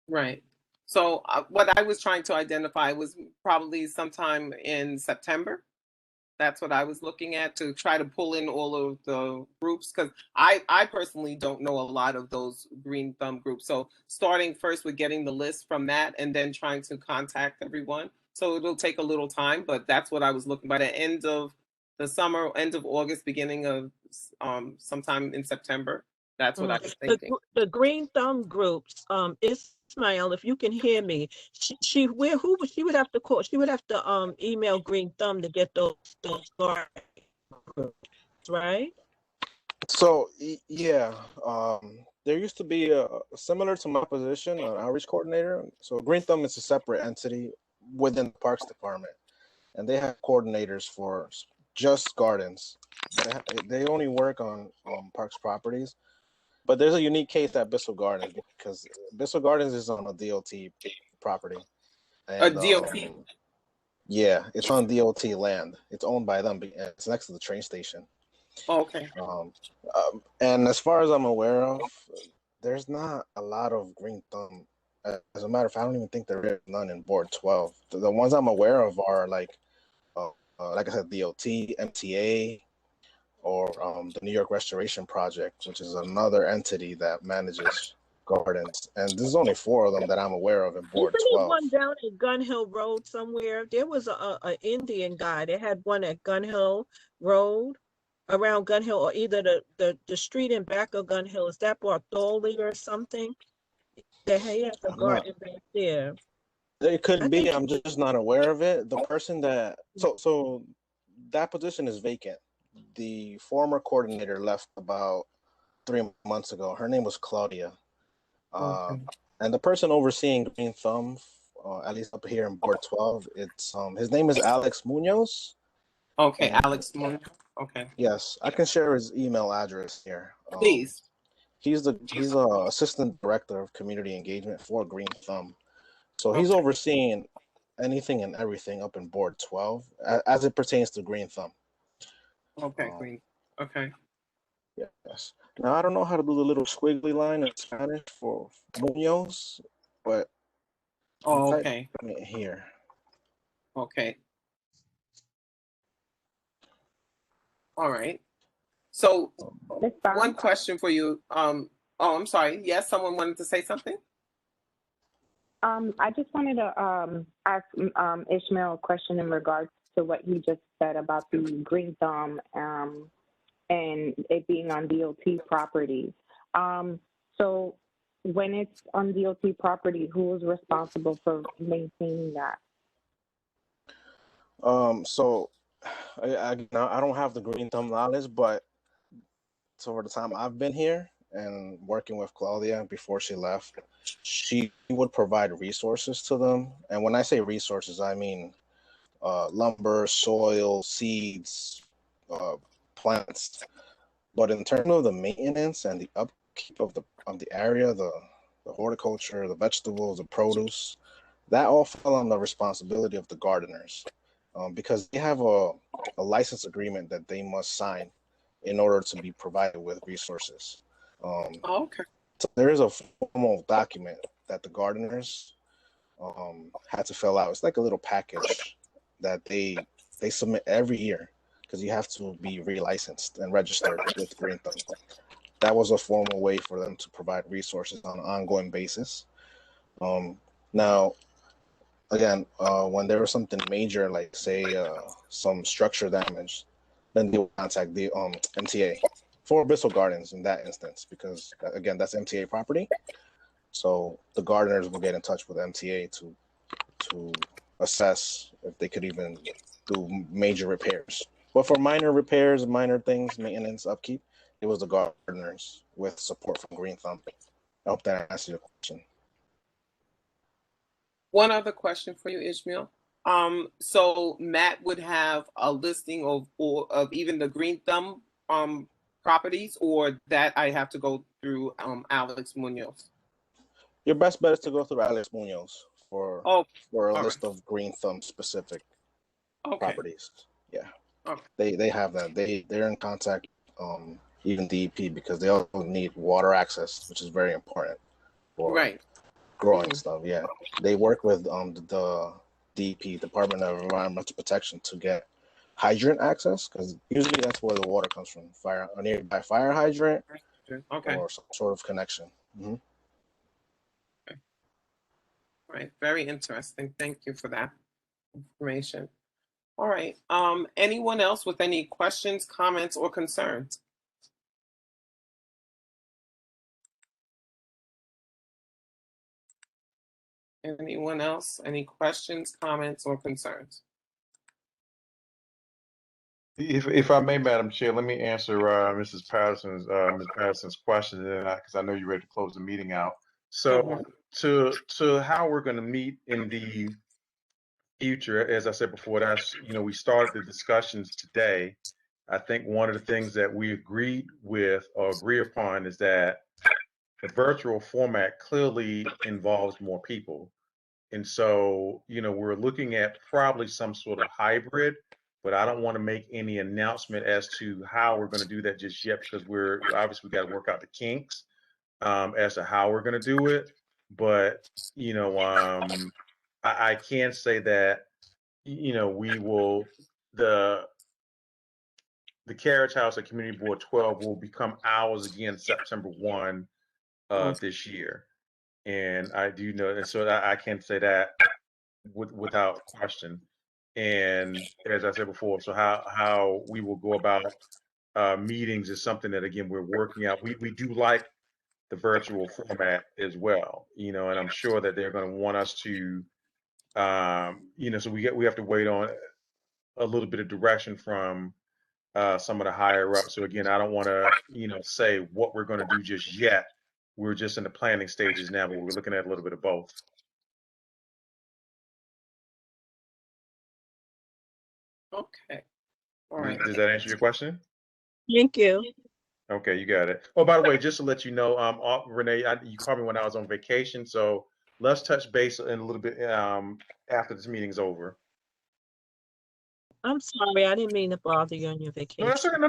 Right. So what I was trying to identify was probably sometime in September. That's what I was looking at, to try to pull in all of the groups, because I personally don't know a lot of those Green Thumb groups. So starting first with getting the list from that, and then trying to contact everyone. So it'll take a little time, but that's what I was looking by the end of the summer, end of August, beginning of sometime in September. That's what I was thinking. The Green Thumb groups, Ismail, if you can hear me, she would have to call. She would have to email Green Thumb to get those groups, right? So yeah, there used to be a similar to my position, an outreach coordinator. So Green Thumb is a separate entity within the Parks Department, and they have coordinators for just gardens. They only work on parks properties. But there's a unique case at Bissell Gardens because Bissell Gardens is on a DOT property. A And DOT. yeah, it's on DOT land. It's owned by them. It's next to the train station. Okay. And as far as I'm aware of, there's not a lot of Green Thumb. As a matter of fact, I don't even think there is none in Board 12. The ones I'm aware of are like I said, DOT, MTA, or the New York Restoration Project, which is another entity that manages gardens. And there's only 4 of them that I'm aware of in Board Isn't there 12. one down at Gun Hill Road somewhere? There was a Indian guy. They had one at Gun Hill Road, around Gun Hill, or either the street in back of Gun Hill. Is that Bartholdi or something? They had a garden back there. It could I be. think I'm just not aware of it. The person that so that position is vacant. The former coordinator left about 3 months ago. Her name was Claudia. And the person overseeing Green Thumb, at least up here in Board 12, it's his name is Alex Munoz. Okay, And Alex. Okay. yes, I can share his email address here. Please. He's the assistant director of community engagement for Green Thumb. So he's overseeing anything and everything up in Board 12 as it pertains to Green Thumb. Okay, Green. Okay. Yes. Now I don't know how to do the little squiggly line in Spanish for Munoz, but okay. Here. Okay. All right. So Ms. Barnes? one question for you. Oh, I'm sorry. Yes, someone wanted to say something? I just wanted to ask Ishmael a question in regards to what he just said about the green thumb and it being on DOT property. So when it's on DOT property, who is responsible for maintaining that? So I don't have the green thumb knowledge, but over the time I've been here and working with Claudia before she left, she would provide resources to them. And when I say resources, I mean lumber, soil, seeds, plants. But in terms of the maintenance and the upkeep of the area, the horticulture, the vegetables, the produce, that all fell on the responsibility of the gardeners, because they have a license agreement that they must sign in order to be provided with resources. Okay. So there is a formal document that the gardeners had to fill out. It's like a little package that they submit every year because you have to be relicensed and registered with Green Thumb. That was a formal way for them to provide resources on an ongoing basis. Now, again, when there was something major, like say some structure damage, then they will contact the MTA for Bissell Gardens in that instance, because again, that's MTA property. So the gardeners will get in touch with MTA to assess if they could even do major repairs. But for minor repairs, minor things, maintenance, upkeep, it was the gardeners with support from Green Thumb. I hope that answers your question. One other question for you, Ishmael. So Matt would have a listing of even the Green Thumb properties, or that I have to go through Alex Munoz? Your best bet is to go through Alex Munoz for a list right. of Green Thumb specific properties. Yeah, okay. They have that. They're in contact, even DEP, because they also need water access, which is very important for Right. growing stuff. Yeah, they work with the DEP, Department of Environmental Protection, to get hydrant access, because usually that's where the water comes from, a nearby fire hydrant, Okay. or some sort of connection. Mm-hmm. Okay. Right. Very interesting. Thank you for that information. All right. Anyone else with any questions, comments, or concerns? Anyone else? Any questions, comments, or concerns? If I may, Madam Chair, let me answer Ms. Patterson's question, because I know you're ready to close the meeting out. So to how we're going to meet in the future, as I said before, we started the discussions today. I think one of the things that we agreed with or agree upon is that the virtual format clearly involves more people. And so, we're looking at probably some sort of hybrid, but I don't want to make any announcement as to how we're going to do that just yet, because we're obviously got to work out the kinks as to how we're going to do it. But, I can say that, we will, the Carriage House at Community Board 12 will become ours again September 1 this year. And I do know, and so I can say that without question. And as I said before, so how we will go about meetings is something that, again, we're working out. We do like the virtual format as well, and I'm sure that they're going to want us to, so we have to wait on a little bit of direction from some of the higher ups. So again, I don't want to, say what we're going to do just yet. We're just in the planning stages now, but we're looking at a little bit of both. Okay. All right. Does that answer your question? Thank you. Okay, you got it. Oh, by the way, just to let you know, Renee, you called me when I was on vacation, so let's touch base in a little bit after this meeting's over. I'm sorry, I didn't mean to bother you on your No, vacation. that's okay. No.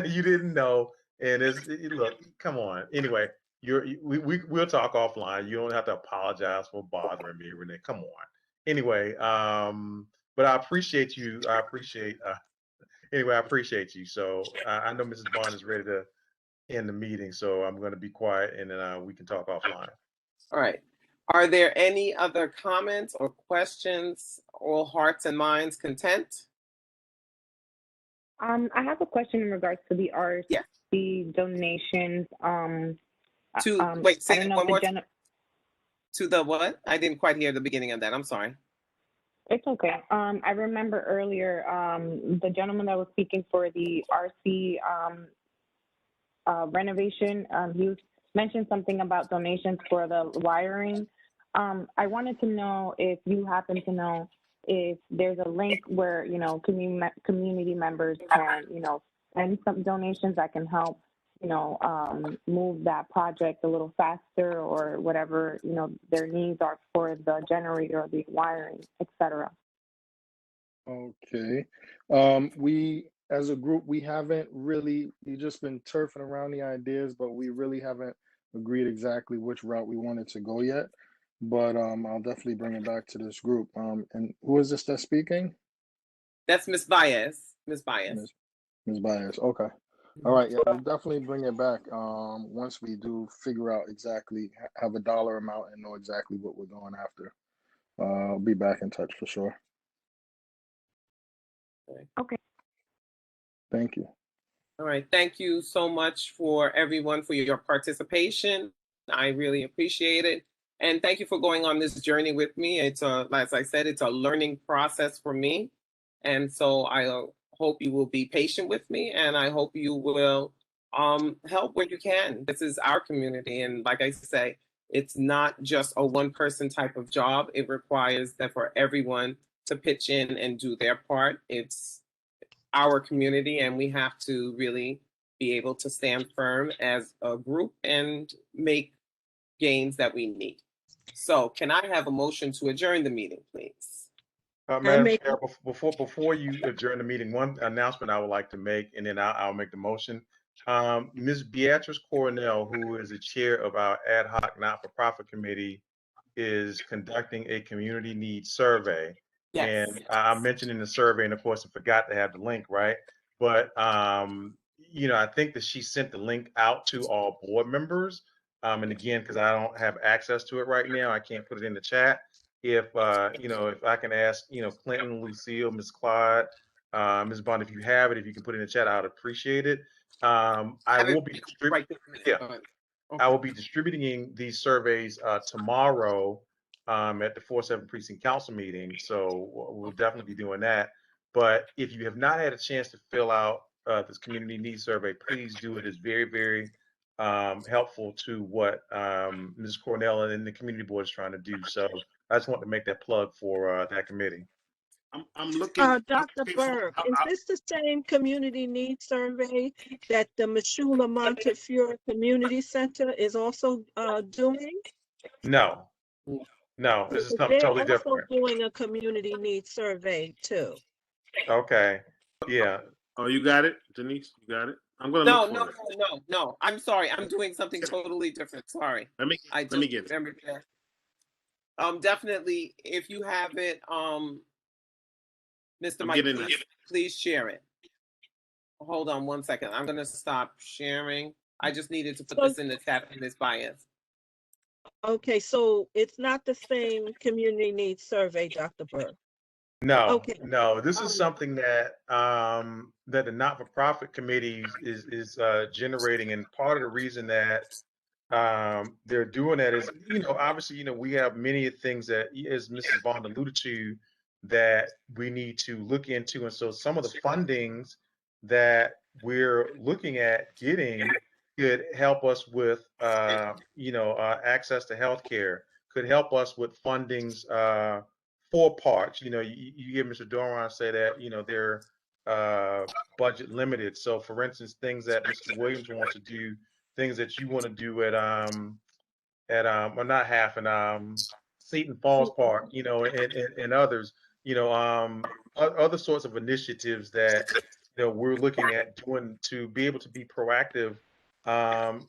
You didn't know, and look. Come on. Anyway, we'll talk offline. You don't have to apologize for bothering me, Renee. Come on. Anyway, but I appreciate you. I appreciate anyway, I appreciate you. So I know Mrs. Bond is ready to end the meeting, so I'm going to be quiet, and then we can talk offline. All right. Are there any other comments or questions? All hearts and minds content? I have a question in regards to the RC Yeah. donations. Wait, say I don't know one if more time. To the what? I didn't quite hear the beginning of that. I'm sorry. It's okay. I remember earlier the gentleman that was speaking for the RC renovation, he mentioned something about donations for the wiring. I wanted to know if you happen to know if there's a link where, you know, community members can, you know, send some donations that can help, you know, move that project a little faster, or whatever, you know, their needs are for the generator or the wiring, etc. Okay. We, as a group, we just been turfing around the ideas, but we really haven't agreed exactly which route we wanted to go yet. But I'll definitely bring it back to this group. And who is this that's speaking? That's Ms. Baez. Ms. Baez. Ms. Baez. Okay. All right. Yeah, we'll definitely bring it back once we do figure out exactly, have a dollar amount and know exactly what we're going after. I'll be back in touch for sure. Okay. Thank you. All right. Thank you so much for everyone for your participation. I really appreciate it. And thank you for going on this journey with me. It's as I said, it's a learning process for me. And so I hope you will be patient with me, and I hope you will help where you can. This is our community. And like I say, it's not just a one person type of job. It requires that for everyone to pitch in and do their part. It's our community, and we have to really be able to stand firm as a group and make gains that we need. So can I have a motion to adjourn the meeting, please? Madam Chair, before you adjourn the meeting, one announcement I would like to make, and then I'll make the motion. Ms. Beatrice Cornell, who is the chair of our ad hoc not-for-profit committee, is conducting a community needs survey. Yes. And I mentioned in the survey, and of course I forgot to have the link, right? But you know, I think that she sent the link out to all board members. And again, because I don't have access to it right now, I can't put it in the chat. If you know, if I can ask, you know, Clinton, Lucille, Ms. Claude, Ms. Bond, if you have it, if you can put it in the chat, I would appreciate it. I will be I will be distributing these surveys tomorrow at the 4-7 precinct council meeting. So we'll definitely be doing that. But if you have not had a chance to fill out this community needs survey, please do it. It's very, very helpful to what Ms. Cornell and the community board is trying to do. So I just want to make that plug for that committee. I'm looking. Dr. Berg, is this the same community needs survey that the Mashula Montefiore Community Center is also doing? No, this is something totally different. They're also doing a community needs survey too. Okay, yeah. Oh, you got it, Denise? You got it? I'm gonna No, look for it. No. I'm sorry. I'm doing something totally different. Sorry. Let me get it. Definitely, if you have it, Mr. Mike, please share it. Hold on one second. I'm gonna stop sharing. I just needed to put this in the chat in this bias. Okay, so it's not the same community needs survey, Dr. Berg. No, okay. No. This is something that that the not-for-profit committee is generating, and part of the reason that they're doing that is, you know, obviously, you know, we have many things that, as Mrs. Bond alluded to, that we need to look into, and so some of the fundings that we're looking at getting could help us with, you know, access to healthcare, could help us with fundings for parks. You know, you hear Mr. Doran say that, you know, they're budget limited. So for instance, things that Mr. Williams wants to do, things that you want to do at or not half and Seton Falls Park, you know, and others, you know, other sorts of initiatives that, you know, we're looking at doing to be able to be proactive,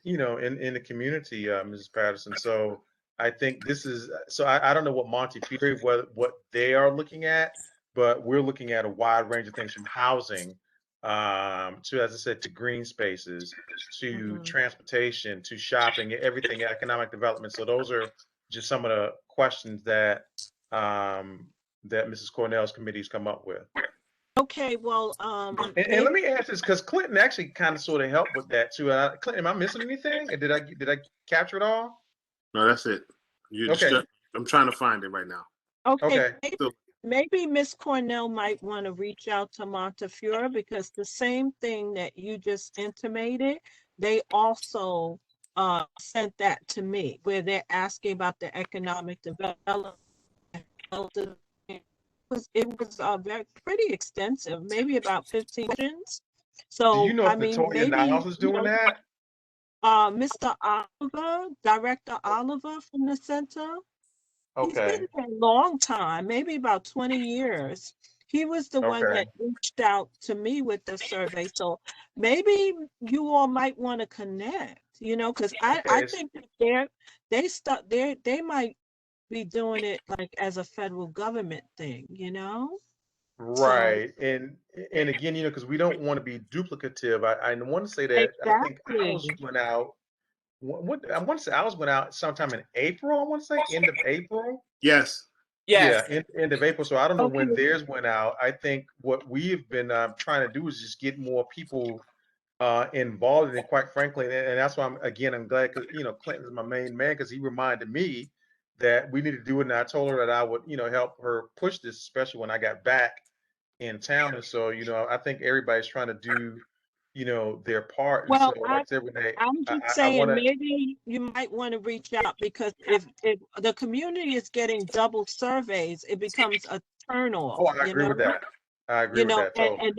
you know, in the community, Mrs. Patterson. So I think this is, so I don't know what Montefiore, what they are looking at, but we're looking at a wide range of things from housing to, as I said, to green spaces, to Mhm. transportation, to shopping, everything, economic development. So those are just some of the questions that that Mrs. Cornell's committee's come up with. Okay, well, And let me ask this, because Clinton actually kind of sort of helped with that too. Clinton, am I missing anything? Did I capture it all? No, that's it. You Okay. just, I'm trying to find it right now. okay, Okay. maybe Miss Cornell might want to reach out to Montefiore, because the same thing that you just intimated, they also sent that to me, where they're asking about the economic development. It was very pretty extensive, maybe about 15 questions. Do you So know I if mean, Latoya Niles maybe, is doing that? Mr. Oliver, Director Oliver from the center, he's been Okay. there a long time, maybe about 20 years. He was the one Okay. that reached out to me with the survey. So maybe you all might want to connect, because I Okay. think that they might be doing it like as a federal government thing, So Right. And again, because we don't want to be duplicative. I want to say that I think ours exactly. went out. What I want to say ours went out sometime in April. I want to say end of April. Yes. Yeah, Yes. end of April. So I don't know Okay. when theirs went out. I think what we've been trying to do is just get more people involved in it, quite frankly. And that's why I'm glad, because Clinton is my main man, because he reminded me that we need to do it. And I told her that I would help her push this, especially when I got back in town. And so I think everybody's trying to do their part. And so Well, like I said, Renee, I'm I, just I want saying to. maybe you might want to reach out, because if the community is getting double surveys, it becomes a turnoff, Oh, I agree with that. I agree with that totally.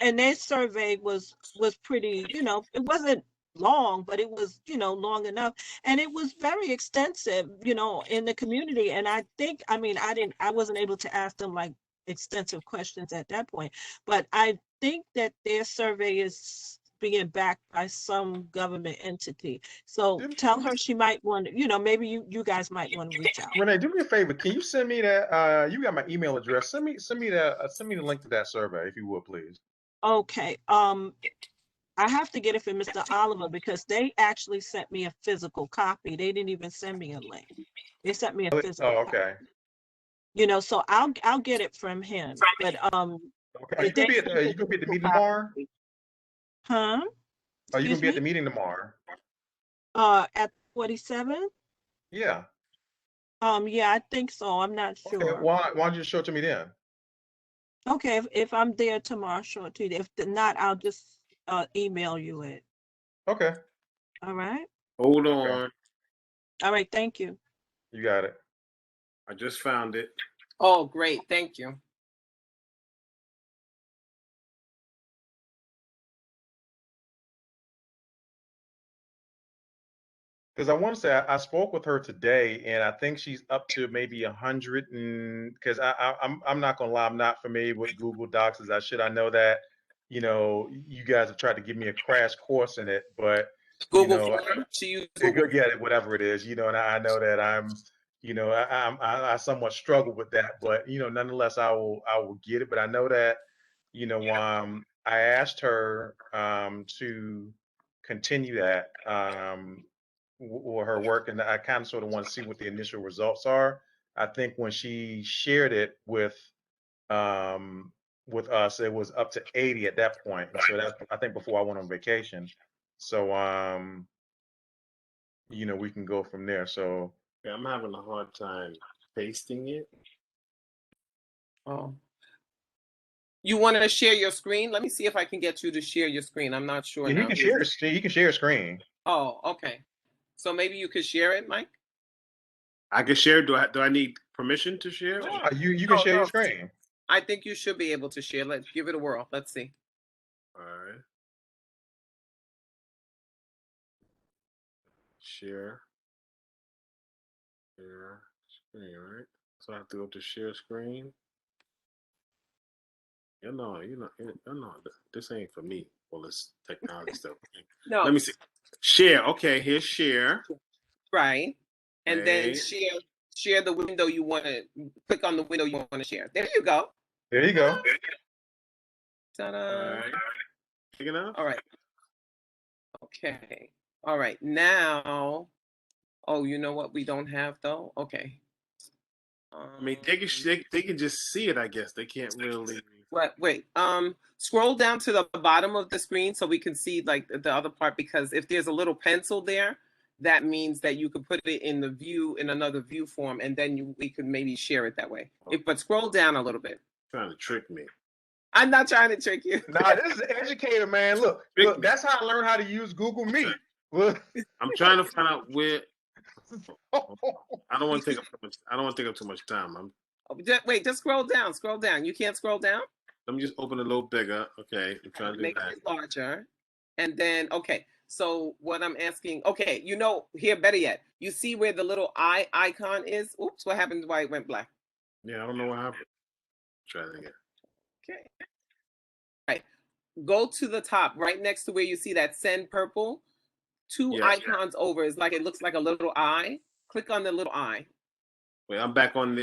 and their survey was pretty, it wasn't long, but it was, long enough, and it was very extensive, in the community. And I think, I mean, I wasn't able to ask them like extensive questions at that point, but I think that their survey is being backed by some government entity. So tell her she might want to, maybe you guys might want to reach out. Renee, do me a favor. Can you send me that? You got my email address. Send me that. Send me the link to that survey, if you would, please. Okay. I have to get it from Mr. Oliver, because they actually sent me a physical copy. They didn't even send me a link. They sent me a Oh, physical copy. okay. So I'll get it from him. But Okay. Are you gonna be at the meeting tomorrow? Huh? Are you gonna Excuse be at the me? meeting tomorrow? At 47? Yeah. Yeah, I think so. I'm not Okay. sure. Why don't you just show it to me then? Okay, if I'm there tomorrow, I'll show it to you. If not, I'll just email you it. Okay. All right. Hold Okay. on. All right, thank you. You got it. I just found it. Oh, great. Thank you. Because I want to say I spoke with her today, and I think she's up to maybe 100. And because I'm not gonna lie, I'm not familiar with Google Docs as I should. I know that you guys have tried to give me a crash course in it, but Google Form. She used Google. yeah, whatever it is, and I know that I somewhat struggle with that, but nonetheless, I will get it. But I know that I asked her to continue that or her work, and I kind of sort of want to see what the initial results are. I think when she shared it with us, it was up to 80 at that point. And so that's, I think, before I went on vacation. So we can go from there. So Yeah, I'm having a hard time pasting it. Oh. You want to share your screen? Let me see if I can get you to share your screen. I'm not sure. yeah, you can share a screen. Oh, okay. So maybe you could share it, Mike? I can share. Do I need permission to share? You can share your screen. I think you should be able to share. Let's give it a whirl. Let's see. All right. Share screen, right? So I have to go to share screen. No, this ain't for me. Well, it's technology stuff. No. Let me see. Share. Okay, here's share. Right. And then Okay. share the window you want to click on the window you want to share. There you go. There you go. Ta-da. All right. Big enough? All right. Okay. All right. Now, oh, you know what we don't have though? Okay. I mean, they can just see it. I guess they can't really. Wait. Scroll down to the bottom of the screen so we can see like the other part, because if there's a little pencil there, that means that you could put it in the view in another view form, and then we could maybe share it that way. But scroll down a little bit. Trying to trick me. I'm not trying to trick you. Nah, this is an educator, man. Look, that's how I learned how to use Google Meet. I'm trying to find out where. I don't want to take up too much. I don't want to take up too much time. Wait, just scroll down. Scroll down. You can't scroll down? Let me just open it a little bigger. Okay, I'm trying to do Make that. it larger. And then, okay. So what I'm asking, okay, here, better yet, you see where the little eye icon is? Oops, what happened? Why it went black? Yeah, I don't know what happened. Try it again. Okay. All right. Go to the top, right next to where you see that send purple. Two icons over. It's like it looks like a little eye. Click on the little eye. Wait, I'm back on the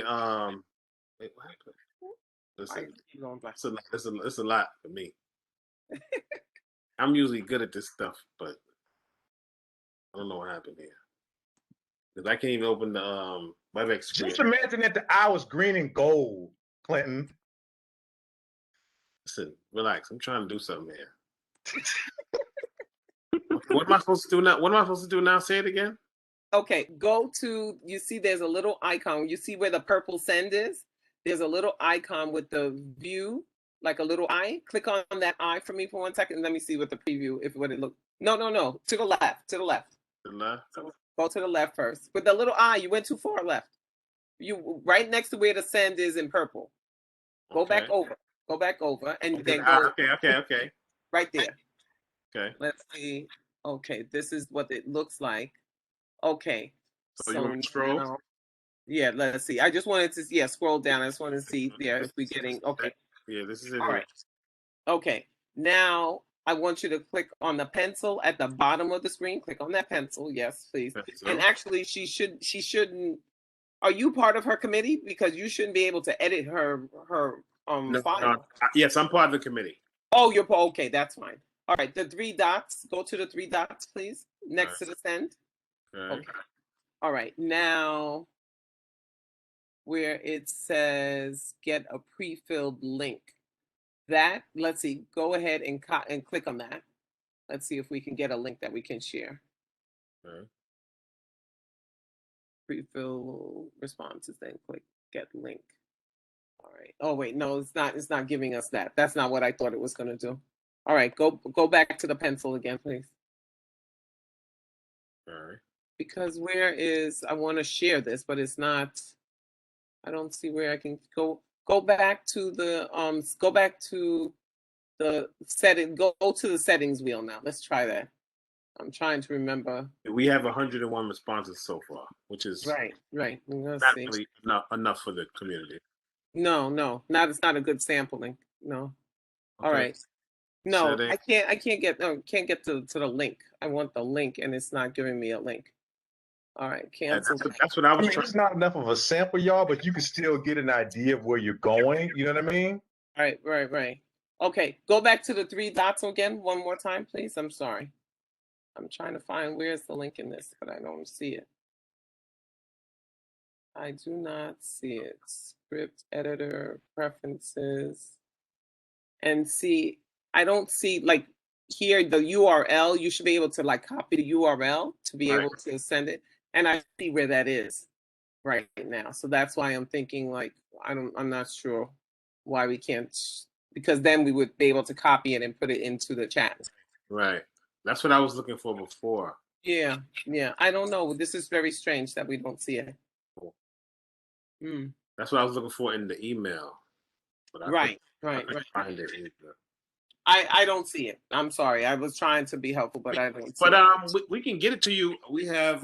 Wait, what happened? Listen, it's a lot for me. I'm usually good at this stuff, but I don't know what happened here. Because I can't even open the WebEx screen. Just imagine that the eye was green and gold, Clinton. Listen, relax. I'm trying to do something here. What am I supposed to do now? What am I supposed to do now? Say it again. Okay, go to, you see there's a little icon. You see where the purple send is? There's a little icon with the view, like a little eye. Click on that eye for me for 1 second. Let me see what the preview, what it looks. No. To the left. To the left. To the left? So go to the left first. With the little eye, you went too far left. You right next to where the send is in purple. Go back over. Go back over. And then go. Okay. Right there. Okay. Let's see. Okay, this is what it looks like. Okay. So you want to scroll? Now, yeah, let's see. I just wanted to scroll down. I just want to see if we're getting okay. Yeah, this is it. All right. Okay. Now I want you to click on the pencil at the bottom of the screen. Click on that pencil. Yes, please. Pencil. And actually she shouldn't. Are you part of her committee? Because you shouldn't be able to edit her file. No. Yes, I'm part of the committee. Oh, you're okay. That's fine. All right. The 3 dots. Go to the 3 dots, please. Next to the send. Okay. All right. Now, where it says get a pre-filled link, let's see. Go ahead and click on that. Let's see if we can get a link that we can share. Okay. Pre-fill responses. Then click get link. All right. Oh wait, no, it's not. It's not giving us that. That's not what I thought it was going to do. All right. Go back to the pencil again, please. All right. Because I want to share this, but it's not, I don't see where I can go back to the, setting, go to the settings wheel now. Let's try that. I'm trying to remember. We have 101 responses so far, which is right. Not really enough for the community. No, it's not a good sampling. No. Okay. All right. No, I can't get to the link. I want the link and it's not giving me a link. All right, cancel. That's what I was trying. It's not enough of a sample, y'all, but you can still get an idea of where you're going. You know what I mean? Right. Okay, go back to the 3 dots again one more time, please. I'm sorry. I'm trying to find where's the link in this, but I don't see it. I do not see it. Script editor, preferences. And see, I don't see, like, here, the URL, you should be able to, like, copy the URL to be able to send it. And I see where that is right now. So that's why I'm thinking, like, I'm not sure why we can't, because then we would be able to copy it and put it into the chat. Right. That's what I was looking for before. Yeah. I don't know. This is very strange that we don't see it. Cool. That's what I was looking for in the email. But I couldn't find it either. I don't see it. I'm sorry. I was trying to be helpful, but I don't see it. But we can get it to you. We have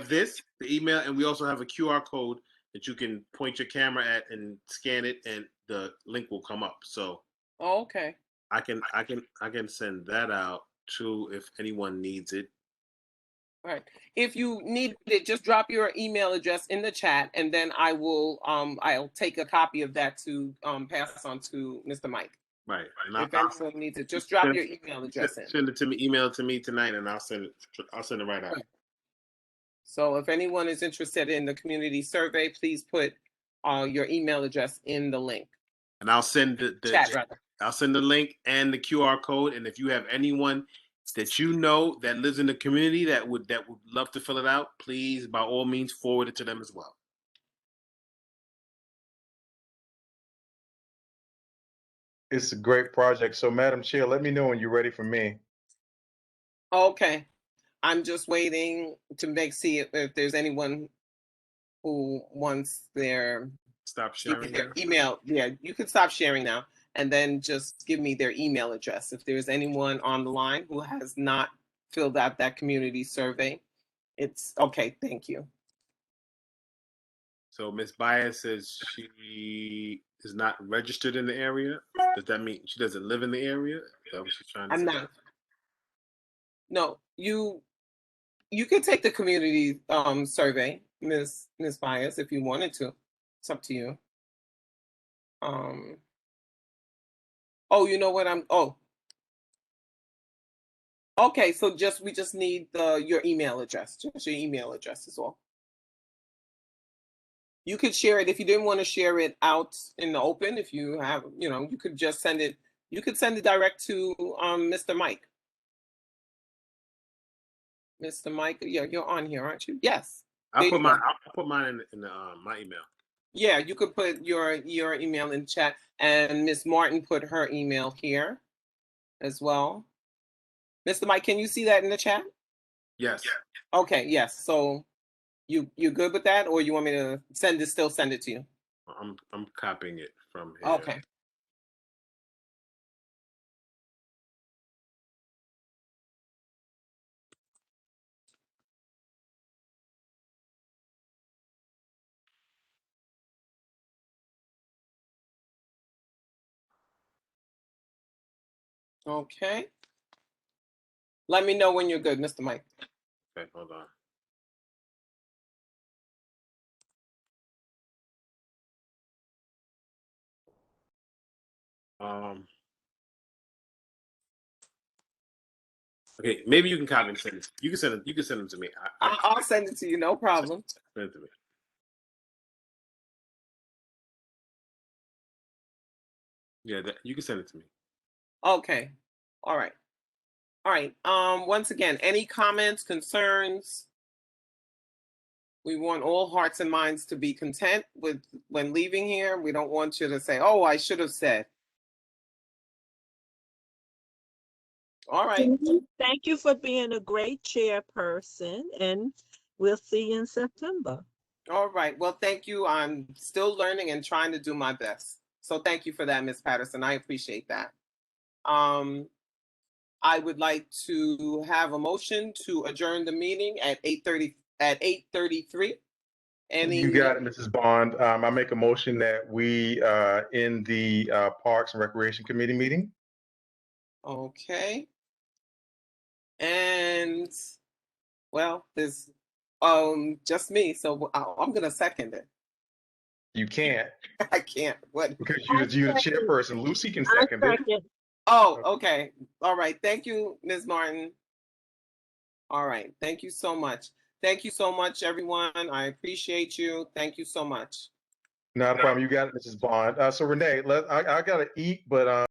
this, the email, and we also have a QR code that you can point your camera at and scan it, and the link will come up. So okay. I can send that out too if anyone needs it. All right. If you need it, just drop your email address in the chat, and then I will I'll take a copy of that to pass on to Mr. Mike. Right. And If anyone needs it, just drop your email address in. Send it to me. Email it to me tonight, and I'll send it. I'll send it right out. So if anyone is interested in the community survey, please put your email address in the link. And I'll send the chat, rather. I'll send the link and the QR code. And if you have anyone that you know that lives in the community that would love to fill it out, please, by all means, forward it to them as well. It's a great project. So, Madam Chair, let me know when you're ready for me. Okay. I'm just waiting to see if there's anyone who wants their email. Yeah, you can stop sharing now, and then just give me their email address. If there's anyone on the line who has not filled out that community survey, it's okay. Thank you. So Ms. Bias says she is not registered in the area. Does that mean she doesn't live in the area? Is that what she's trying to say? I'm not. No, you could take the community survey, Ms. Bias, if you wanted to. It's up to you. Oh, you know what? Okay, so we just need your email address. Just your email address is all. You could share it if you didn't want to share it out in the open. If you have, you could just send it. You could send it direct to Mr. Mike. Mr. Mike, yeah, you're on here, aren't you? Yes. I'll put mine in my email. Yeah, you could put your email in chat, and Miss Martin put her email here as well. Mr. Mike, can you see that in the chat? Yes. Okay, yes. So you good with that, or you want me to still send it to you? I'm copying it from here. Okay. Okay. Let me know when you're good, Mr. Mike. Okay, hold on. Okay, maybe you can copy and send it. You can send them to me. I'll send it to you, no problem. Send it to me. Yeah, you can send it to me. Okay. All right. All right. Once again, any comments, concerns? We want all hearts and minds to be content when leaving here. We don't want you to say, "Oh, I should have said." All right. Thank you for being a great chairperson, and we'll see you in September. All right. Well, thank you. I'm still learning and trying to do my best. So thank you for that, Ms. Patterson. I appreciate that. I would like to have a motion to adjourn the meeting at 8:33. You got it, Mrs. Bond. I make a motion that we end the Parks and Recreation Committee meeting. Okay. And well, there's just me, so I'm gonna second it. You can't. I can't. What? Because you're the chairperson. Lucy can second it. Oh, okay. All right. Thank you, Ms. Martin. All right. Thank you so much. Thank you so much, everyone. I appreciate you. Thank you so much. Not a problem. You got it, Mrs. Bond. So Renee, I gotta eat, but